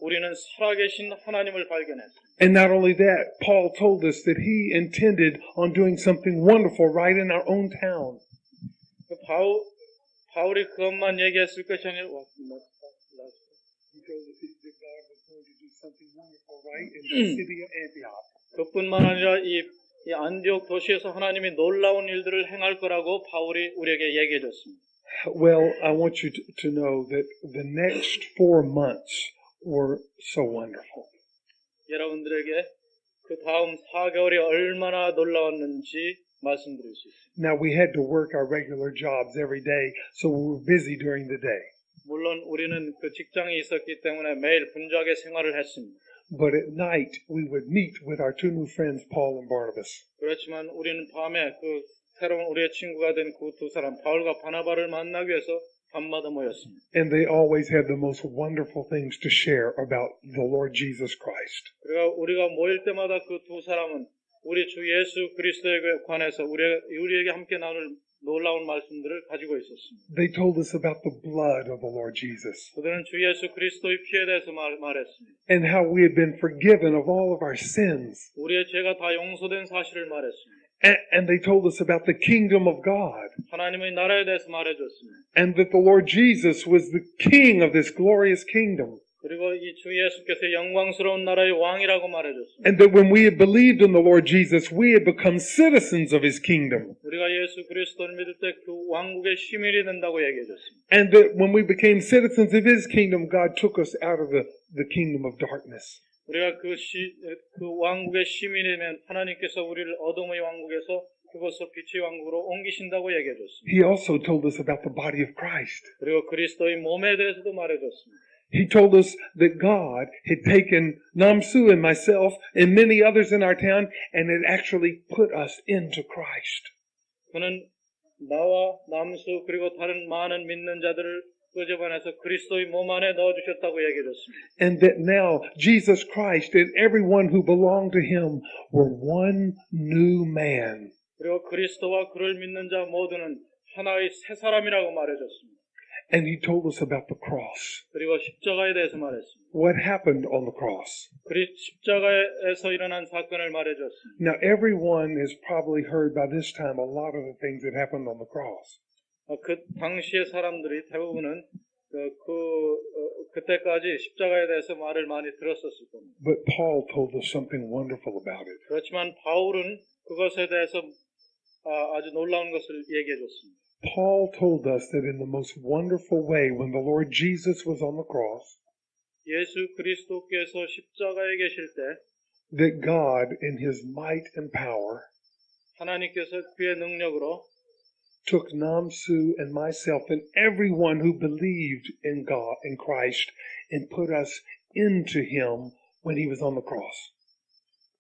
Speaker 2: 우리는 살아계신 하나님을 발견했습니다.
Speaker 1: And not only that, Paul told us that he intended on doing something wonderful right in our own town.
Speaker 2: 바울이 그것만 얘기했을 것이 아니라
Speaker 1: He told us that God was going to do something wonderful right in the city of Antioch.
Speaker 2: 그뿐만 아니라 이 안디옥 도시에서 하나님이 놀라운 일들을 행할 거라고 바울이 우리에게 얘기해 줬습니다.
Speaker 1: Well, I want you to know that the next 4 months were so wonderful.
Speaker 2: 여러분들에게 그 다음 4개월이 얼마나 놀라웠는지 말씀드릴 수 있습니다.
Speaker 1: Now, we had to work our regular jobs every day, so we were busy during the day.
Speaker 2: 물론 우리는 그 직장이 있었기 때문에 매일 분주하게 생활을 했습니다.
Speaker 1: But at night, we would meet with our two new friends, Paul and Barnabas.
Speaker 2: 그렇지만 우리는 밤에 그 새로운 우리의 친구가 된 그 두 사람 바울과 바나바를 만나기 위해서 밤마다 모였습니다.
Speaker 1: And they always had the most wonderful things to share about the Lord Jesus Christ.
Speaker 2: 그리고 우리가 모일 때마다 그 두 사람은 우리 주 예수 그리스도에 관해서 우리에게 함께 나눌 놀라운 말씀들을 가지고 있었습니다.
Speaker 1: They told us about the blood of the Lord Jesus
Speaker 2: 그들은 주 예수 그리스도의 피에 대해서 말했습니다.
Speaker 1: and how we had been forgiven of all of our sins.
Speaker 2: 우리의 죄가 다 용서된 사실을 말했습니다.
Speaker 1: And they told us about the kingdom of God
Speaker 2: 하나님의 나라에 대해서 말해줬습니다.
Speaker 1: and that the Lord Jesus was the king of this glorious kingdom.
Speaker 2: 그리고 이 주 예수께서 영광스러운 나라의 왕이라고 말해줬습니다.
Speaker 1: And that when we had believed in the Lord Jesus, we had become citizens of his kingdom.
Speaker 2: 우리가 예수 그리스도를 믿을 때 그 왕국의 시민이 된다고 얘기해줬습니다.
Speaker 1: And that when we became citizens of his kingdom, God took us out of the kingdom of darkness.
Speaker 2: 우리가 그 왕국의 시민이면 하나님께서 우리를 어둠의 왕국에서 그것을 빛의 왕국으로 옮기신다고 얘기해줬습니다.
Speaker 1: He also told us about the body of Christ.
Speaker 2: 그리고 그리스도의 몸에 대해서도 말해줬습니다.
Speaker 1: He told us that God had taken Namsu and myself and many others in our town and had actually put us into Christ.
Speaker 2: 그는 나와 남수 그리고 다른 많은 믿는 자들을 끄집어내서 그리스도의 몸 안에 넣어주셨다고 얘기해줬습니다.
Speaker 1: And that now Jesus Christ and everyone who belonged to him were one new man.
Speaker 2: 그리고 그리스도와 그를 믿는 자 모두는 하나의 새 사람이라고 말해줬습니다.
Speaker 1: And he told us about the cross.
Speaker 2: 그리고 십자가에 대해서 말했습니다.
Speaker 1: What happened on the cross?
Speaker 2: 십자가에서 일어난 사건을 말해줬습니다.
Speaker 1: Now everyone has probably heard by this time a lot of the things that happened on the cross.
Speaker 2: 그 당시의 사람들이 대부분은 그때까지 십자가에 대해서 말을 많이 들었었을 겁니다.
Speaker 1: But Paul told us something wonderful about it.
Speaker 2: 그렇지만 바울은 그것에 대해서 아주 놀라운 것을 얘기해줬습니다.
Speaker 1: Paul told us that in the most wonderful way, when the Lord Jesus was on the cross,
Speaker 2: 예수 그리스도께서 십자가에 계실 때
Speaker 1: that God, in his might and power,
Speaker 2: 하나님께서 그의 능력으로
Speaker 1: took Namsu and myself and everyone who believed in God, in Christ, and put us into him when he was on the cross.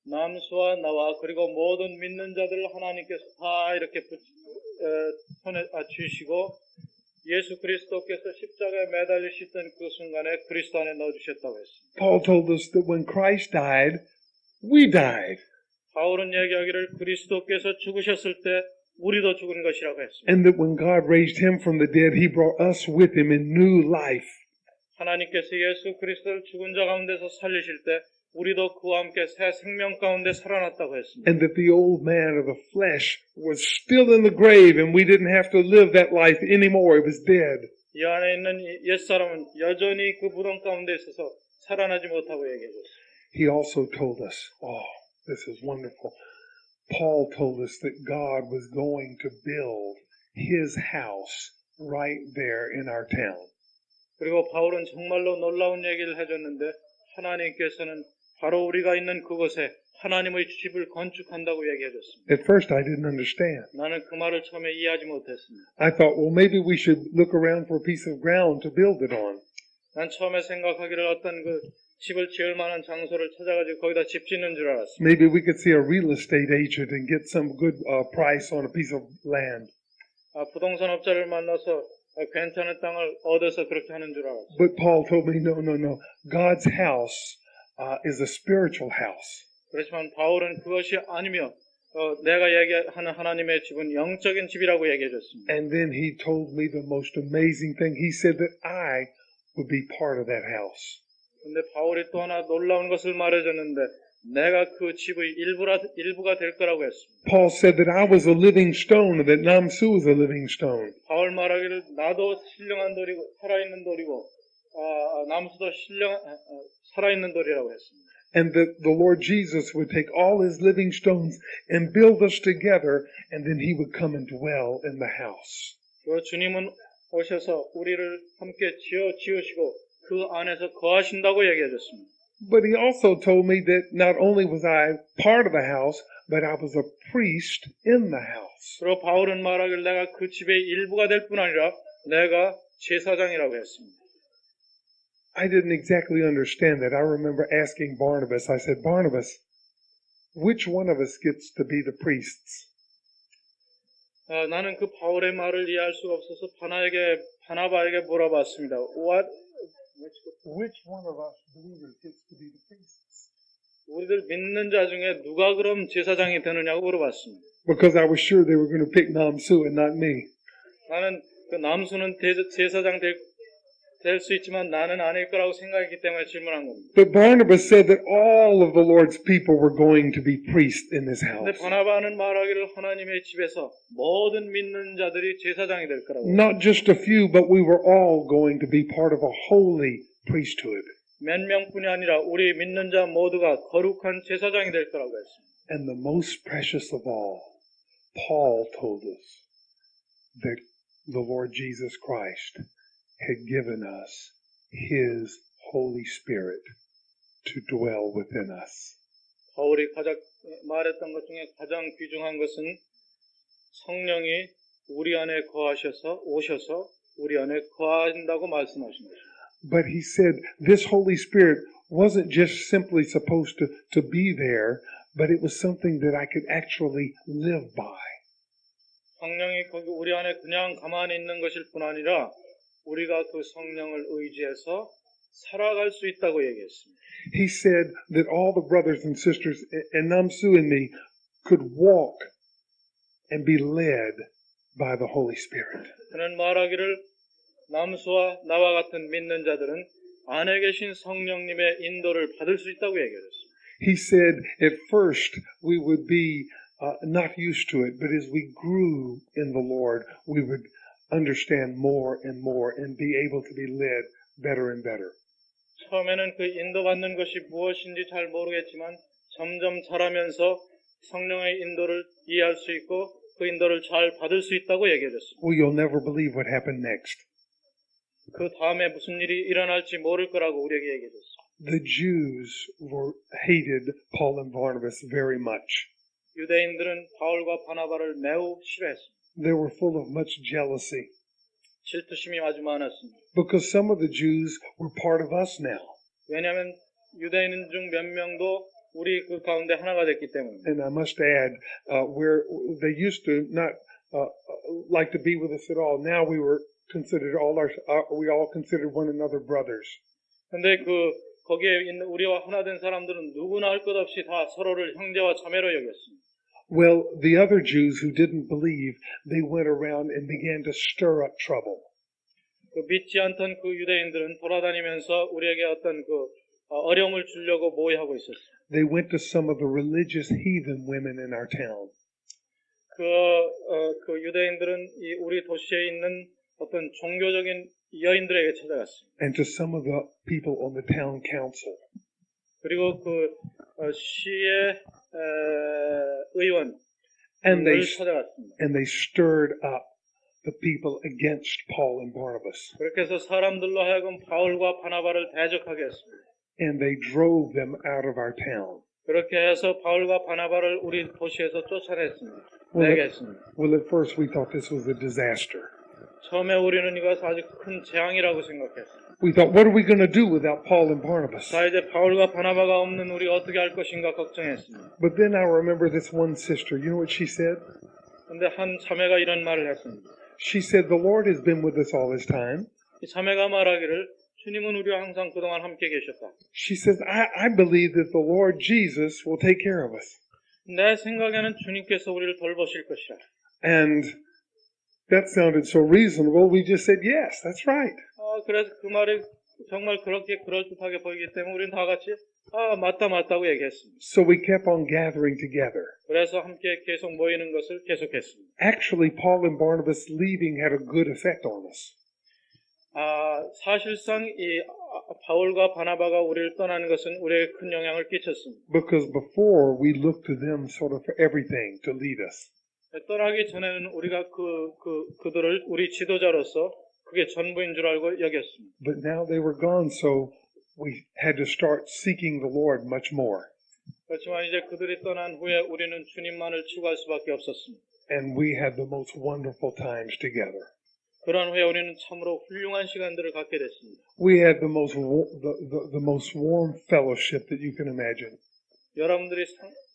Speaker 2: 남수와 나와 그리고 모든 믿는 자들을 하나님께서 다 이렇게 손에 쥐시고 예수 그리스도께서 십자가에 매달리시던 그 순간에 그리스도 안에 넣어주셨다고 했습니다.
Speaker 1: Paul told us that when Christ died, we died.
Speaker 2: 바울은 얘기하기를 그리스도께서 죽으셨을 때 우리도 죽은 것이라고 했습니다.
Speaker 1: And that when God raised him from the dead, he brought us with him in new life.
Speaker 2: 하나님께서 예수 그리스도를 죽은 자 가운데서 살리실 때 우리도 그와 함께 새 생명 가운데 살아났다고 했습니다.
Speaker 1: And that the old man of the flesh was still in the grave and we didn't have to live that life anymore. It was dead.
Speaker 2: 이 안에 있는 옛사람은 여전히 그 무덤 가운데 있어서 살아나지 못하고 얘기해줬습니다.
Speaker 1: He also told us, oh, this is wonderful. Paul told us that God was going to build his house right there in our town.
Speaker 2: 그리고 바울은 정말로 놀라운 얘기를 해줬는데 하나님께서는 바로 우리가 있는 그곳에 하나님의 집을 건축한다고 얘기해줬습니다.
Speaker 1: At first, I didn't understand.
Speaker 2: 나는 그 말을 처음에 이해하지 못했습니다.
Speaker 1: I thought, well, maybe we should look around for a piece of ground to build it on.
Speaker 2: 난 처음에 생각하기를 어떤 그 집을 지을 만한 장소를 찾아가지고 거기다 집 짓는 줄 알았습니다.
Speaker 1: Maybe we could see a real estate agent and get some good price on a piece of land.
Speaker 2: 부동산 업자를 만나서 괜찮은 땅을 얻어서 그렇게 하는 줄 알았어요.
Speaker 1: But Paul told me, no, no, no. God's house is a spiritual house.
Speaker 2: 그렇지만 바울은 그것이 아니며 내가 얘기하는 하나님의 집은 영적인 집이라고 얘기해줬습니다.
Speaker 1: And then he told me the most amazing thing. He said that I would be part of that house.
Speaker 2: 근데 바울이 또 하나 놀라운 것을 말해줬는데 내가 그 집의 일부가 될 거라고 했습니다.
Speaker 1: Paul said that I was a living stone, that Namsu was a living stone.
Speaker 2: 바울 말하기를 나도 신령한 돌이고 살아있는 돌이고 남수도 살아있는 돌이라고 했습니다.
Speaker 1: And that the Lord Jesus would take all his living stones and build us together, and then he would come and dwell in the house.
Speaker 2: 그 주님은 오셔서 우리를 함께 지으시고 그 안에서 거하신다고 얘기해줬습니다.
Speaker 1: But he also told me that not only was I part of the house, but I was a priest in the house.
Speaker 2: 그리고 바울은 말하길 내가 그 집의 일부가 될 뿐 아니라 내가 제사장이라고 했습니다.
Speaker 1: I didn't exactly understand that. I remember asking Barnabas, I said, Barnabas, which one of us gets to be the priests?
Speaker 2: 나는 그 바울의 말을 이해할 수가 없어서 바나바에게 물어봤습니다.
Speaker 1: Which one of us believers gets to be the priests?
Speaker 2: 우리들 믿는 자 중에 누가 그럼 제사장이 되느냐고 물어봤습니다.
Speaker 1: Because I was sure they were going to pick Namsu and not me.
Speaker 2: 나는 그 남수는 제사장 될 수 있지만 나는 아닐 거라고 생각했기 때문에 질문한 겁니다.
Speaker 1: But Barnabas said that all of the Lord's people were going to be priests in this
Speaker 2: 근데
Speaker 1: house.
Speaker 2: 바나바는 말하기를 하나님의 집에서 모든 믿는 자들이 제사장이 될 거라고.
Speaker 1: Not just a few, but we were all going to be part of a holy priesthood.
Speaker 2: 몇 명뿐이 아니라 우리 믿는 자 모두가 거룩한 제사장이 될 거라고 했습니다.
Speaker 1: And the most precious of all, Paul told us that the Lord Jesus Christ had given us his Holy Spirit to dwell within us.
Speaker 2: 바울이 말했던 것 중에 가장 귀중한 것은 성령이 우리 안에 오셔서 우리 안에 거하신다고 말씀하신 것입니다.
Speaker 1: But he said this Holy Spirit wasn't just simply supposed to be there, but it was something that I could actually live by.
Speaker 2: 성령이 거기 우리 안에 그냥 가만히 있는 것일 뿐 아니라 우리가 그 성령을 의지해서 살아갈 수 있다고 얘기했습니다.
Speaker 1: He said that all the brothers and sisters, and Namsu and me, could walk and be led by the Holy Spirit.
Speaker 2: 그는 말하기를 남수와 나와 같은 믿는 자들은 안에 계신 성령님의 인도를 받을 수 있다고 얘기했습니다.
Speaker 1: He said at first we would be not used to it, but as we grew in the Lord, we would understand more and more and be able to be led better and better.
Speaker 2: 처음에는 그 인도받는 것이 무엇인지 잘 모르겠지만 점점 자라면서 성령의 인도를 이해할 수 있고 그 인도를 잘 받을 수 있다고 얘기해줬습니다.
Speaker 1: Well, you'll never believe what happened next.
Speaker 2: 그 다음에 무슨 일이 일어날지 모를 거라고 우리에게 얘기해줬습니다.
Speaker 1: The Jews hated Paul and Barnabas very much.
Speaker 2: 유대인들은 바울과 바나바를 매우 싫어했습니다.
Speaker 1: They were full of much jealousy
Speaker 2: 질투심이 아주 많았습니다.
Speaker 1: because some of the Jews were part of us now.
Speaker 2: 왜냐하면 유대인 중 몇 명도 우리 그 가운데 하나가 됐기 때문에.
Speaker 1: And I must add, where they used to not like to be with us at all. Now we were considered we all considered one another brothers.
Speaker 2: 근데 거기에 있는 우리와 하나 된 사람들은 누구나 할 것 없이 다 서로를 형제와 자매로 여겼습니다.
Speaker 1: Well, the other Jews who didn't believe, they went around and began to stir up trouble.
Speaker 2: 그 믿지 않던 그 유대인들은 돌아다니면서 우리에게 어떤 어려움을 주려고 모의하고 있었어요.
Speaker 1: They went to some of the religious heathen women in our town.
Speaker 2: 그 유대인들은 우리 도시에 있는 어떤 종교적인 여인들에게 찾아갔습니다.
Speaker 1: And to some of the people on the town council.
Speaker 2: 그리고 시의 의원을
Speaker 1: And
Speaker 2: 찾아갔습니다.
Speaker 1: they stirred up the people against Paul and Barnabas.
Speaker 2: 그렇게 해서 사람들로 하여금 바울과 바나바를 대적하게 했습니다.
Speaker 1: and they drove them out of our town.
Speaker 2: 그렇게 해서 바울과 바나바를 우리 도시에서 쫓아냈습니다.
Speaker 1: Well,
Speaker 2: 내게
Speaker 1: at,
Speaker 2: 했습니다.
Speaker 1: well, at first we thought this was a disaster.
Speaker 2: 처음에 우리는 이것을 아주 큰 재앙이라고 생각했습니다.
Speaker 1: We thought, what are we going to do without Paul and Barnabas?
Speaker 2: 자, 이제 바울과 바나바가 없는 우리가 어떻게 할 것인가 걱정했습니다.
Speaker 1: But then I remember this one sister. You know what she said?
Speaker 2: 근데 한 자매가 이런 말을 했습니다.
Speaker 1: She said, the Lord has been with us all this time.
Speaker 2: 이 자매가 말하기를 주님은 우리와 항상 그동안 함께 계셨다.
Speaker 1: She says, I believe that the Lord Jesus will take care of us.
Speaker 2: 내 생각에는 주님께서 우리를 돌보실 것이라.
Speaker 1: And that sounded so reasonable. We just said, yes, that's right.
Speaker 2: 그래서 그 말이 정말 그렇게 그럴듯하게 보이기 때문에 우리는 다 같이 맞다고 얘기했습니다.
Speaker 1: So we kept on gathering together.
Speaker 2: 그래서 함께 계속 모이는 것을 계속했습니다.
Speaker 1: Actually, Paul and Barnabas leaving had a good effect on us.
Speaker 2: 사실상 이 바울과 바나바가 우리를 떠나는 것은 우리에게 큰 영향을 끼쳤습니다.
Speaker 1: Because before we looked to them sort of for everything to lead us.
Speaker 2: 떠나기 전에는 우리가 그들을 우리 지도자로서 그게 전부인 줄 알고 여겼습니다.
Speaker 1: But now they were gone, so we had to start seeking the Lord much more.
Speaker 2: 그렇지만 이제 그들이 떠난 후에 우리는 주님만을 추구할 수밖에 없었습니다.
Speaker 1: And we had the most wonderful times together.
Speaker 2: 그런 후에 우리는 참으로 훌륭한 시간들을 갖게 됐습니다.
Speaker 1: We had the most warm fellowship that you can imagine.
Speaker 2: 여러분들이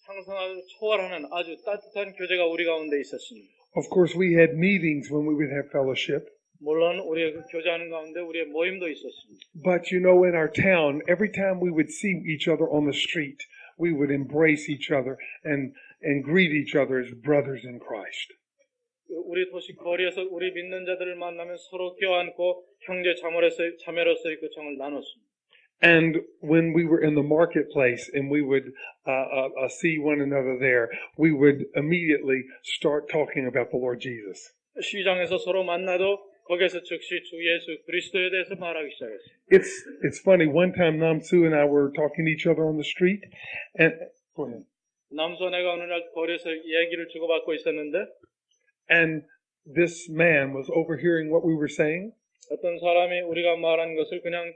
Speaker 2: 상상하고 초월하는 아주 따뜻한 교제가 우리 가운데 있었습니다.
Speaker 1: Of course, we had meetings when we would have fellowship.
Speaker 2: 물론 우리의 교제하는 가운데 우리의 모임도 있었습니다.
Speaker 1: But you know, in our town, every time we would see each other on the street, we would embrace each other and greet each other as brothers in Christ.
Speaker 2: 우리 도시 거리에서 우리 믿는 자들을 만나면 서로 껴안고 형제 자매로서의 그 정을 나눴습니다.
Speaker 1: And when we were in the marketplace and we would see one another there, we would immediately start talking about the Lord Jesus.
Speaker 2: 시장에서 서로 만나도 거기에서 즉시 주 예수 그리스도에 대해서 말하기 시작했어요.
Speaker 1: It's funny. One time, Namsu and I were talking to each other on the street, and go ahead.
Speaker 2: 남수와 내가 어느 날 거리에서 얘기를 주고받고 있었는데
Speaker 1: And this man was overhearing what we were saying.
Speaker 2: 어떤 사람이 우리가 말한 것을 그냥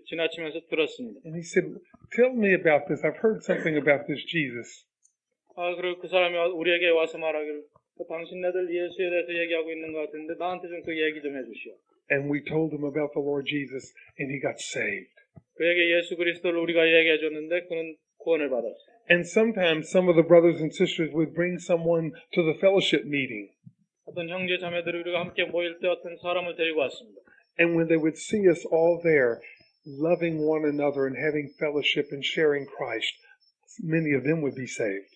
Speaker 2: 지나치면서 들었습니다.
Speaker 1: And he said, tell me about this. I've heard something about this Jesus.
Speaker 2: 그리고 그 사람이 우리에게 와서 말하기를 당신네들 예수에 대해서 얘기하고 있는 것 같은데 나한테 좀 그 얘기 좀 해주시오.
Speaker 1: And we told him about the Lord Jesus, and he got saved.
Speaker 2: 그에게 예수 그리스도를 우리가 얘기해 줬는데 그는 구원을 받았어요.
Speaker 1: And sometimes some of the brothers and sisters would bring someone to the fellowship meeting.
Speaker 2: 어떤 형제 자매들이 우리가 함께 모일 때 어떤 사람을 데리고 왔습니다.
Speaker 1: And when they would see us all there, loving one another and having fellowship and sharing Christ, many of them would be saved.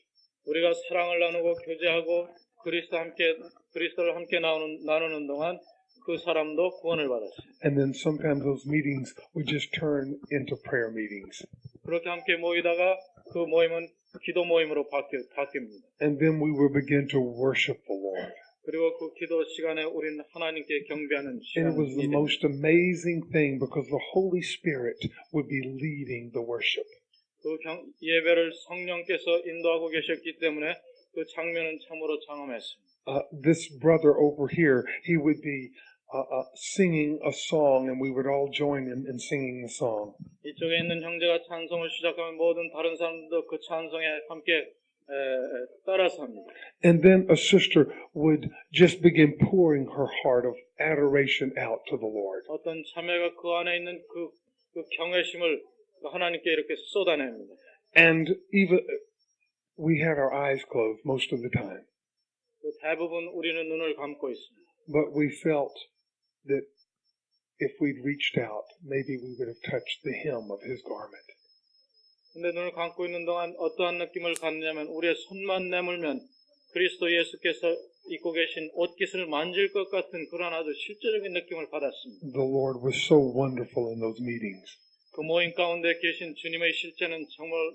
Speaker 2: 우리가 사랑을 나누고 교제하고 그리스도를 함께 나누는 동안 그 사람도 구원을 받았어요.
Speaker 1: And then sometimes those meetings would just turn into prayer meetings.
Speaker 2: 그렇게 함께 모이다가 그 모임은 기도 모임으로 바뀝니다.
Speaker 1: And then we would begin to worship the Lord.
Speaker 2: 그리고 그 기도 시간에 우리는 하나님께 경배하는
Speaker 1: And it was the
Speaker 2: 시간이
Speaker 1: most amazing thing because the Holy Spirit would be leading the worship.
Speaker 2: 그 예배를 성령께서 인도하고 계셨기 때문에 그 장면은 참으로 장엄했습니다.
Speaker 1: This brother over here, he would be singing a song, and we would all join him in singing the song.
Speaker 2: 이쪽에 있는 형제가 찬송을 시작하면 모든 다른 사람들도 그 찬송에 함께 따라서 합니다.
Speaker 1: And then a sister would just begin pouring her heart of adoration out to the Lord.
Speaker 2: 어떤 자매가 그 안에 있는 그 경외심을 하나님께 이렇게 쏟아냅니다.
Speaker 1: And even we had our eyes closed most of the time.
Speaker 2: 대부분 우리는 눈을 감고 있습니다.
Speaker 1: But we felt that if we'd reached out, maybe we would have touched the hem of his garment.
Speaker 2: 근데 눈을 감고 있는 동안 어떠한 느낌을 갖냐면 우리의 손만 내밀면 그리스도 예수께서 입고 계신 옷깃을 만질 것 같은 그런 아주 실제적인 느낌을 받았습니다.
Speaker 1: The Lord was so wonderful in those meetings.
Speaker 2: 그 모임 가운데 계신 주님의 실제는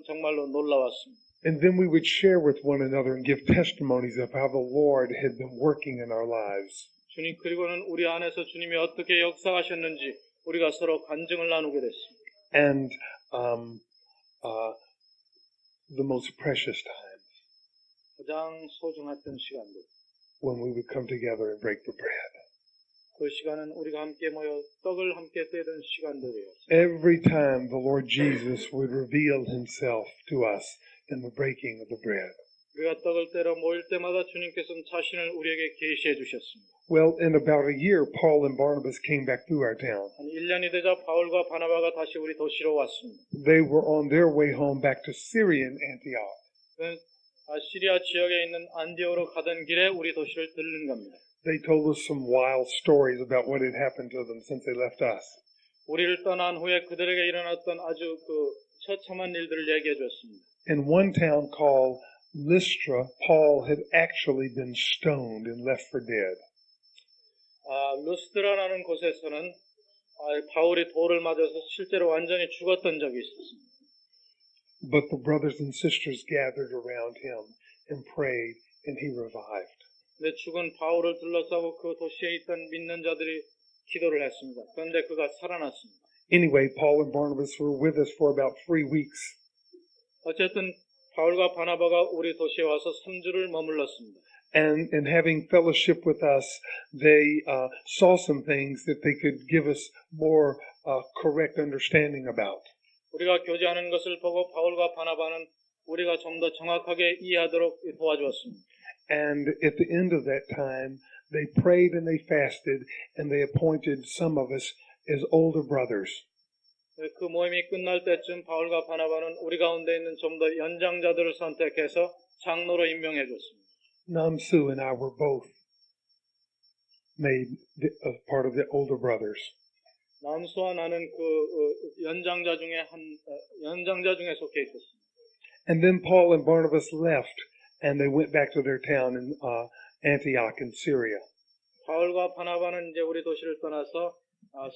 Speaker 2: 정말로 놀라웠습니다.
Speaker 1: And then we would share with one another and give testimonies of how the Lord had been working in our lives.
Speaker 2: 주님 그리고는 우리 안에서 주님이 어떻게 역사하셨는지 우리가 서로 간증을 나누게 됐습니다.
Speaker 1: And the most precious times
Speaker 2: 가장 소중했던 시간들.
Speaker 1: when we would come together and break the bread.
Speaker 2: 그 시간은 우리가 함께 모여 떡을 함께 떼던 시간들이었습니다.
Speaker 1: Every time the Lord Jesus would reveal himself to us in the breaking of the bread.
Speaker 2: 우리가 떡을 떼러 모일 때마다 주님께서는 자신을 우리에게 계시해 주셨습니다.
Speaker 1: Well, in about a year, Paul and Barnabas came back through our town.
Speaker 2: 한 1년이 되자 바울과 바나바가 다시 우리 도시로 왔습니다.
Speaker 1: They were on their way home back to Syrian Antioch.
Speaker 2: 시리아 지역에 있는 안디오로 가던 길에 우리 도시를 들른 겁니다.
Speaker 1: They told us some wild stories about what had happened to them since they left us.
Speaker 2: 우리를 떠난 후에 그들에게 일어났던 아주 처참한 일들을 얘기해 줬습니다.
Speaker 1: In one town called Lystra, Paul had actually been stoned and left for dead.
Speaker 2: 루스드라라는 곳에서는 바울이 돌을 맞아서 실제로 완전히 죽었던 적이 있었습니다.
Speaker 1: But the brothers and sisters gathered around him and prayed, and he revived.
Speaker 2: 근데 죽은 바울을 둘러싸고 그 도시에 있던 믿는 자들이 기도를 했습니다. 그런데 그가 살아났습니다.
Speaker 1: Anyway, Paul and Barnabas were with us for about 3 weeks.
Speaker 2: 어쨌든 바울과 바나바가 우리 도시에 와서 3주를 머물렀습니다.
Speaker 1: And in having fellowship with us, they saw some things that they could give us more correct understanding about.
Speaker 2: 우리가 교제하는 것을 보고 바울과 바나바는 우리가 좀 더 정확하게 이해하도록 도와주었습니다.
Speaker 1: And at the end of that time, they prayed and they fasted, and they appointed some of us as older brothers.
Speaker 2: 그 모임이 끝날 때쯤 바울과 바나바는 우리 가운데 있는 좀 더 연장자들을 선택해서 장로로 임명해 줬습니다.
Speaker 1: Namsu and I were both made a part of the older brothers.
Speaker 2: 남수와 나는 연장자 중에 속해 있었습니다.
Speaker 1: And then Paul and Barnabas left, and they went back to their town in Antioch in Syria.
Speaker 2: 바울과 바나바는 이제 우리 도시를 떠나서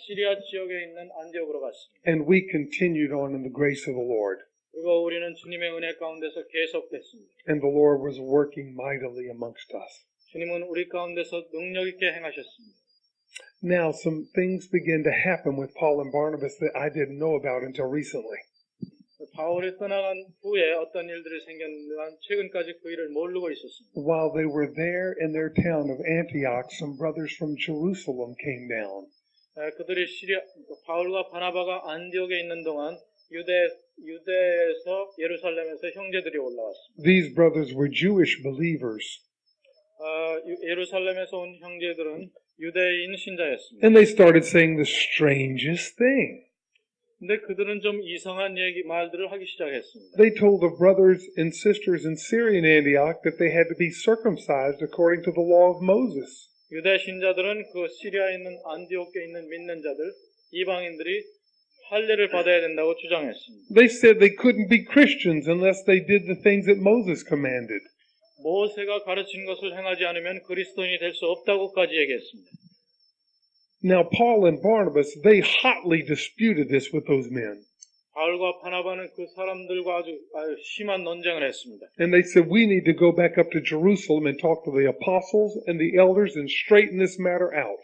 Speaker 2: 시리아 지역에 있는 안디옥으로 갔습니다.
Speaker 1: And we continued on in the grace of the Lord.
Speaker 2: 그리고 우리는 주님의 은혜 가운데서 계속됐습니다.
Speaker 1: And the Lord was working mightily amongst us.
Speaker 2: 주님은 우리 가운데서 능력 있게 행하셨습니다.
Speaker 1: Now, some things began to happen with Paul and Barnabas that I didn't know about until recently.
Speaker 2: 바울이 떠나간 후에 어떤 일들이 생겼는데 난 최근까지 그 일을 모르고 있었습니다.
Speaker 1: While they were there in their town of Antioch, some brothers from Jerusalem came down.
Speaker 2: 그들이 바울과 바나바가 안디옥에 있는 동안 유대에서 예루살렘에서 형제들이 올라왔습니다.
Speaker 1: These brothers were Jewish believers.
Speaker 2: 예루살렘에서 온 형제들은 유대인 신자였습니다.
Speaker 1: And they started saying the strangest thing.
Speaker 2: 근데 그들은 좀 이상한 말들을 하기 시작했습니다.
Speaker 1: They told the brothers and sisters in Syrian Antioch that they had to be circumcised according to the law of Moses.
Speaker 2: 유대 신자들은 그 시리아에 있는 안디옥에 있는 믿는 자들, 이방인들이 할례를 받아야 된다고 주장했습니다.
Speaker 1: They said they couldn't be Christians unless they did the things that Moses commanded.
Speaker 2: 모세가 가르친 것을 행하지 않으면 그리스도인이 될 수 없다고까지 얘기했습니다.
Speaker 1: Now, Paul and Barnabas, they hotly disputed this with those men.
Speaker 2: 바울과 바나바는 그 사람들과 아주 심한 논쟁을 했습니다.
Speaker 1: And they said, we need to go back up to Jerusalem and talk to the apostles and the elders and straighten this matter out.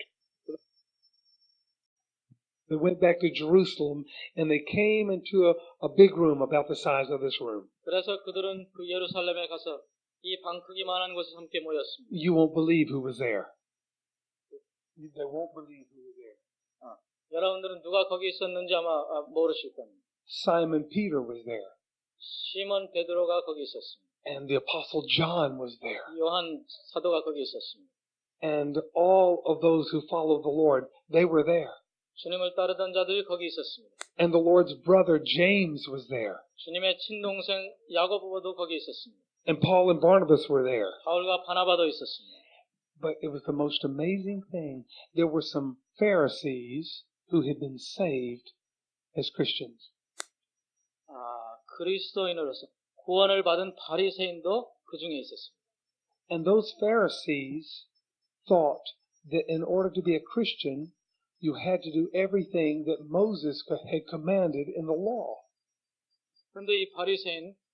Speaker 1: They went back to Jerusalem and they came into a big room about the size of this room.
Speaker 2: 그래서 그들은 그 예루살렘에 가서 이 방 크기만한 곳에 함께 모였습니다.
Speaker 1: You won't believe who was there. They won't believe who was there.
Speaker 2: 여러분들은 누가 거기 있었는지 아마 모르실 겁니다.
Speaker 1: Simon Peter was there.
Speaker 2: 시몬 베드로가 거기 있었습니다.
Speaker 1: And the apostle John was there.
Speaker 2: 요한 사도가 거기 있었습니다.
Speaker 1: And all of those who followed the Lord, they were there.
Speaker 2: 주님을 따르던 자들이 거기 있었습니다.
Speaker 1: And the Lord's brother James was there.
Speaker 2: 주님의 친동생 야고보도 거기 있었습니다.
Speaker 1: And Paul and Barnabas were there.
Speaker 2: 바울과 바나바도 있었습니다.
Speaker 1: But it was the most amazing thing. There were some Pharisees who had been saved as Christians.
Speaker 2: 그리스도인으로서 구원을 받은 바리새인도 그 중에 있었습니다.
Speaker 1: And those Pharisees thought that in order to be a Christian, you had to do everything that Moses had commanded in the law.
Speaker 2: 그런데 이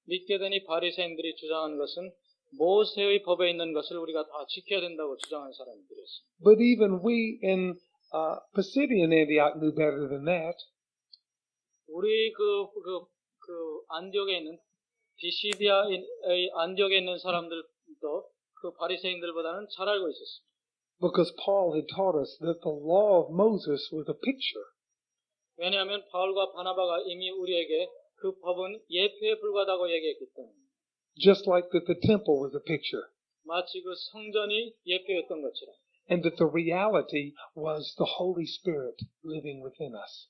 Speaker 2: 믿게 된 이 바리새인들이 주장한 것은 모세의 법에 있는 것을 우리가 다 지켜야 된다고 주장하는 사람들이었습니다.
Speaker 1: But even we in Pisidian Antioch knew better than that.
Speaker 2: 우리 안디옥에 있는 비시디아의 안디옥에 있는 사람들도 그 바리새인들보다는 잘 알고 있었습니다.
Speaker 1: because Paul had taught us that the law of Moses was a picture.
Speaker 2: 왜냐하면 바울과 바나바가 이미 우리에게 그 법은 예표에 불과하다고 얘기했기 때문에.
Speaker 1: Just like that the temple was a picture.
Speaker 2: 마치 그 성전이 예표였던 것처럼.
Speaker 1: And that the reality was the Holy Spirit living within us.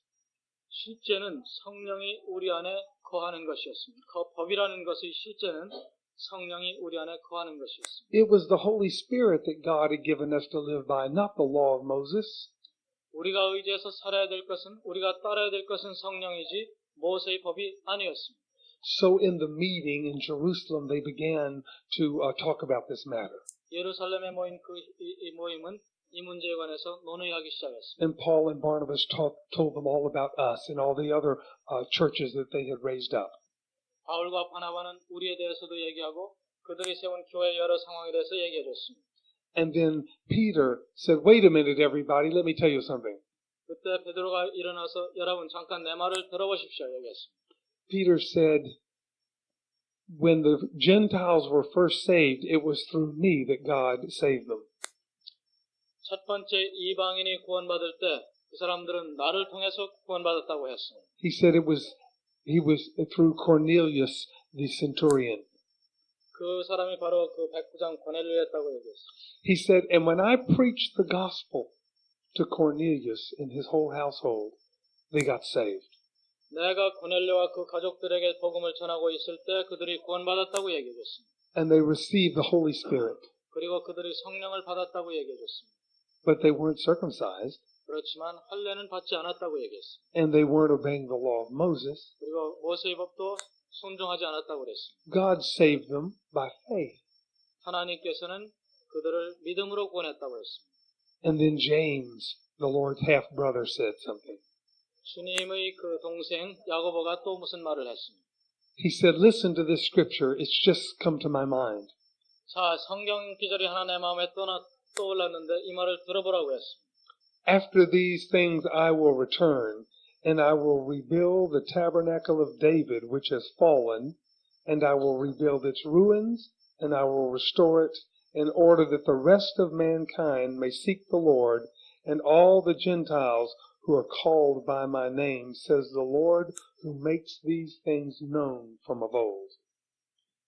Speaker 2: 실제는 성령이 우리 안에 거하는 것이었습니다. 그 법이라는 것의 실제는 성령이 우리 안에 거하는 것이었습니다.
Speaker 1: It was the Holy Spirit that God had given us to live by, not the law of Moses.
Speaker 2: 우리가 의지해서 살아야 될 것은, 우리가 따라야 될 것은 성령이지 모세의 법이 아니었습니다.
Speaker 1: So in the meeting in Jerusalem, they began to talk about this matter.
Speaker 2: 예루살렘에 모인 이 모임은 이 문제에 관해서 논의하기 시작했습니다.
Speaker 1: And Paul and Barnabas told them all about us and all the other churches that they had raised up.
Speaker 2: 바울과 바나바는 우리에 대해서도 얘기하고 그들이 세운 교회 여러 상황에 대해서 얘기해 줬습니다.
Speaker 1: And then Peter said, wait a minute, everybody, let me tell you something.
Speaker 2: 그때 베드로가 일어나서 여러분 잠깐 내 말을 들어보십시오 얘기했습니다.
Speaker 1: Peter said, when the Gentiles were first saved, it was through me that God saved them.
Speaker 2: 첫 번째 이방인이 구원받을 때 그 사람들은 나를 통해서 구원받았다고 했습니다.
Speaker 1: He said he was through Cornelius the centurion.
Speaker 2: 그 사람이 바로 그 백부장 고넬료였다고 얘기했습니다.
Speaker 1: He said, and when I preached the gospel to Cornelius and his whole household, they got saved.
Speaker 2: 내가 고넬료와 그 가족들에게 복음을 전하고 있을 때 그들이 구원받았다고 얘기했습니다.
Speaker 1: And they received the Holy Spirit.
Speaker 2: 그리고 그들이 성령을 받았다고 얘기해줬습니다.
Speaker 1: But they weren't circumcised.
Speaker 2: 그렇지만 할례는 받지 않았다고 얘기했습니다.
Speaker 1: And they weren't obeying the law of Moses.
Speaker 2: 그리고 모세의 법도 순종하지 않았다고 그랬습니다.
Speaker 1: God saved them by faith.
Speaker 2: 하나님께서는 그들을 믿음으로 구원했다고 했습니다.
Speaker 1: And then James, the Lord's half-brother, said something.
Speaker 2: 주님의 그 동생 야고보가 또 무슨 말을 했습니다.
Speaker 1: He said, listen to this scripture. It's just come to my mind.
Speaker 2: 자, 성경 기절이 하나 내 마음에 떠올랐는데 이 말을 들어보라고 했습니다.
Speaker 1: After these things I will return, and I will rebuild the tabernacle of David which has fallen, and I will rebuild its ruins, and I will restore it, in order that the rest of mankind may seek the Lord, and all the Gentiles who are called by my name, says the Lord, who makes these things known from of old.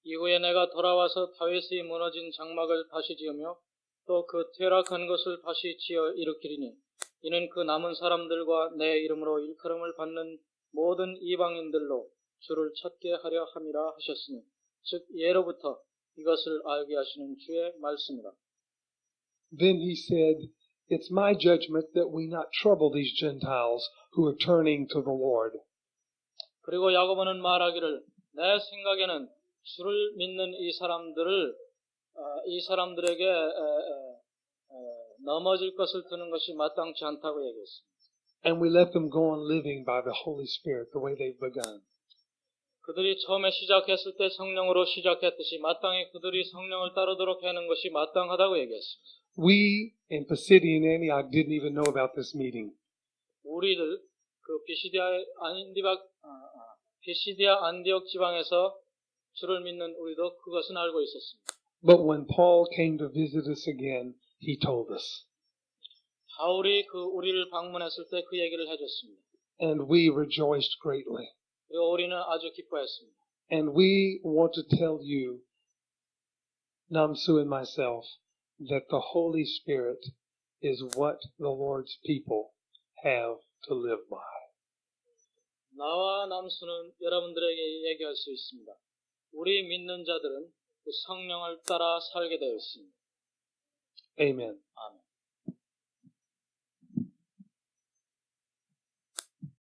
Speaker 2: 이후에 내가 돌아와서 다윗이 무너진 장막을 다시 지으며 또 그 퇴락한 것을 다시 지어 일으키리니 이는 그 남은 사람들과 내 이름으로 일컬음을 받는 모든 이방인들로 주를 찾게 하려 함이라 하셨으니 즉 예로부터 이것을 알게 하시는 주의 말씀이라.
Speaker 1: Then he said, it's my judgment that we not trouble these Gentiles who are turning to the Lord.
Speaker 2: 그리고 야고보는 말하기를 내 생각에는 주를 믿는 이 사람들에게 넘어질 것을 두는 것이 마땅치 않다고 얘기했습니다.
Speaker 1: And we let them go on living by the Holy Spirit the way they've begun.
Speaker 2: 그들이 처음에 시작했을 때 성령으로 시작했듯이 마땅히 그들이 성령을 따르도록 하는 것이 마땅하다고 얘기했습니다.
Speaker 1: We in Pisidian Antioch didn't even know about this meeting.
Speaker 2: 우리들 그 피시디아 안디옥 지방에서 주를 믿는 우리도 그것은 알고 있었습니다.
Speaker 1: But when Paul came to visit us again, he told us.
Speaker 2: 바울이 우리를 방문했을 때 그 얘기를 해줬습니다.
Speaker 1: And we rejoiced greatly.
Speaker 2: 그리고 우리는 아주 기뻐했습니다.
Speaker 1: And we want to tell you, Namsu and myself, that the Holy Spirit is what the Lord's people have to live by.
Speaker 2: 나와 남수는 여러분들에게 얘기할 수 있습니다. 우리 믿는 자들은 그 성령을 따라 살게 되어 있습니다.
Speaker 1: Amen.
Speaker 2: 아멘.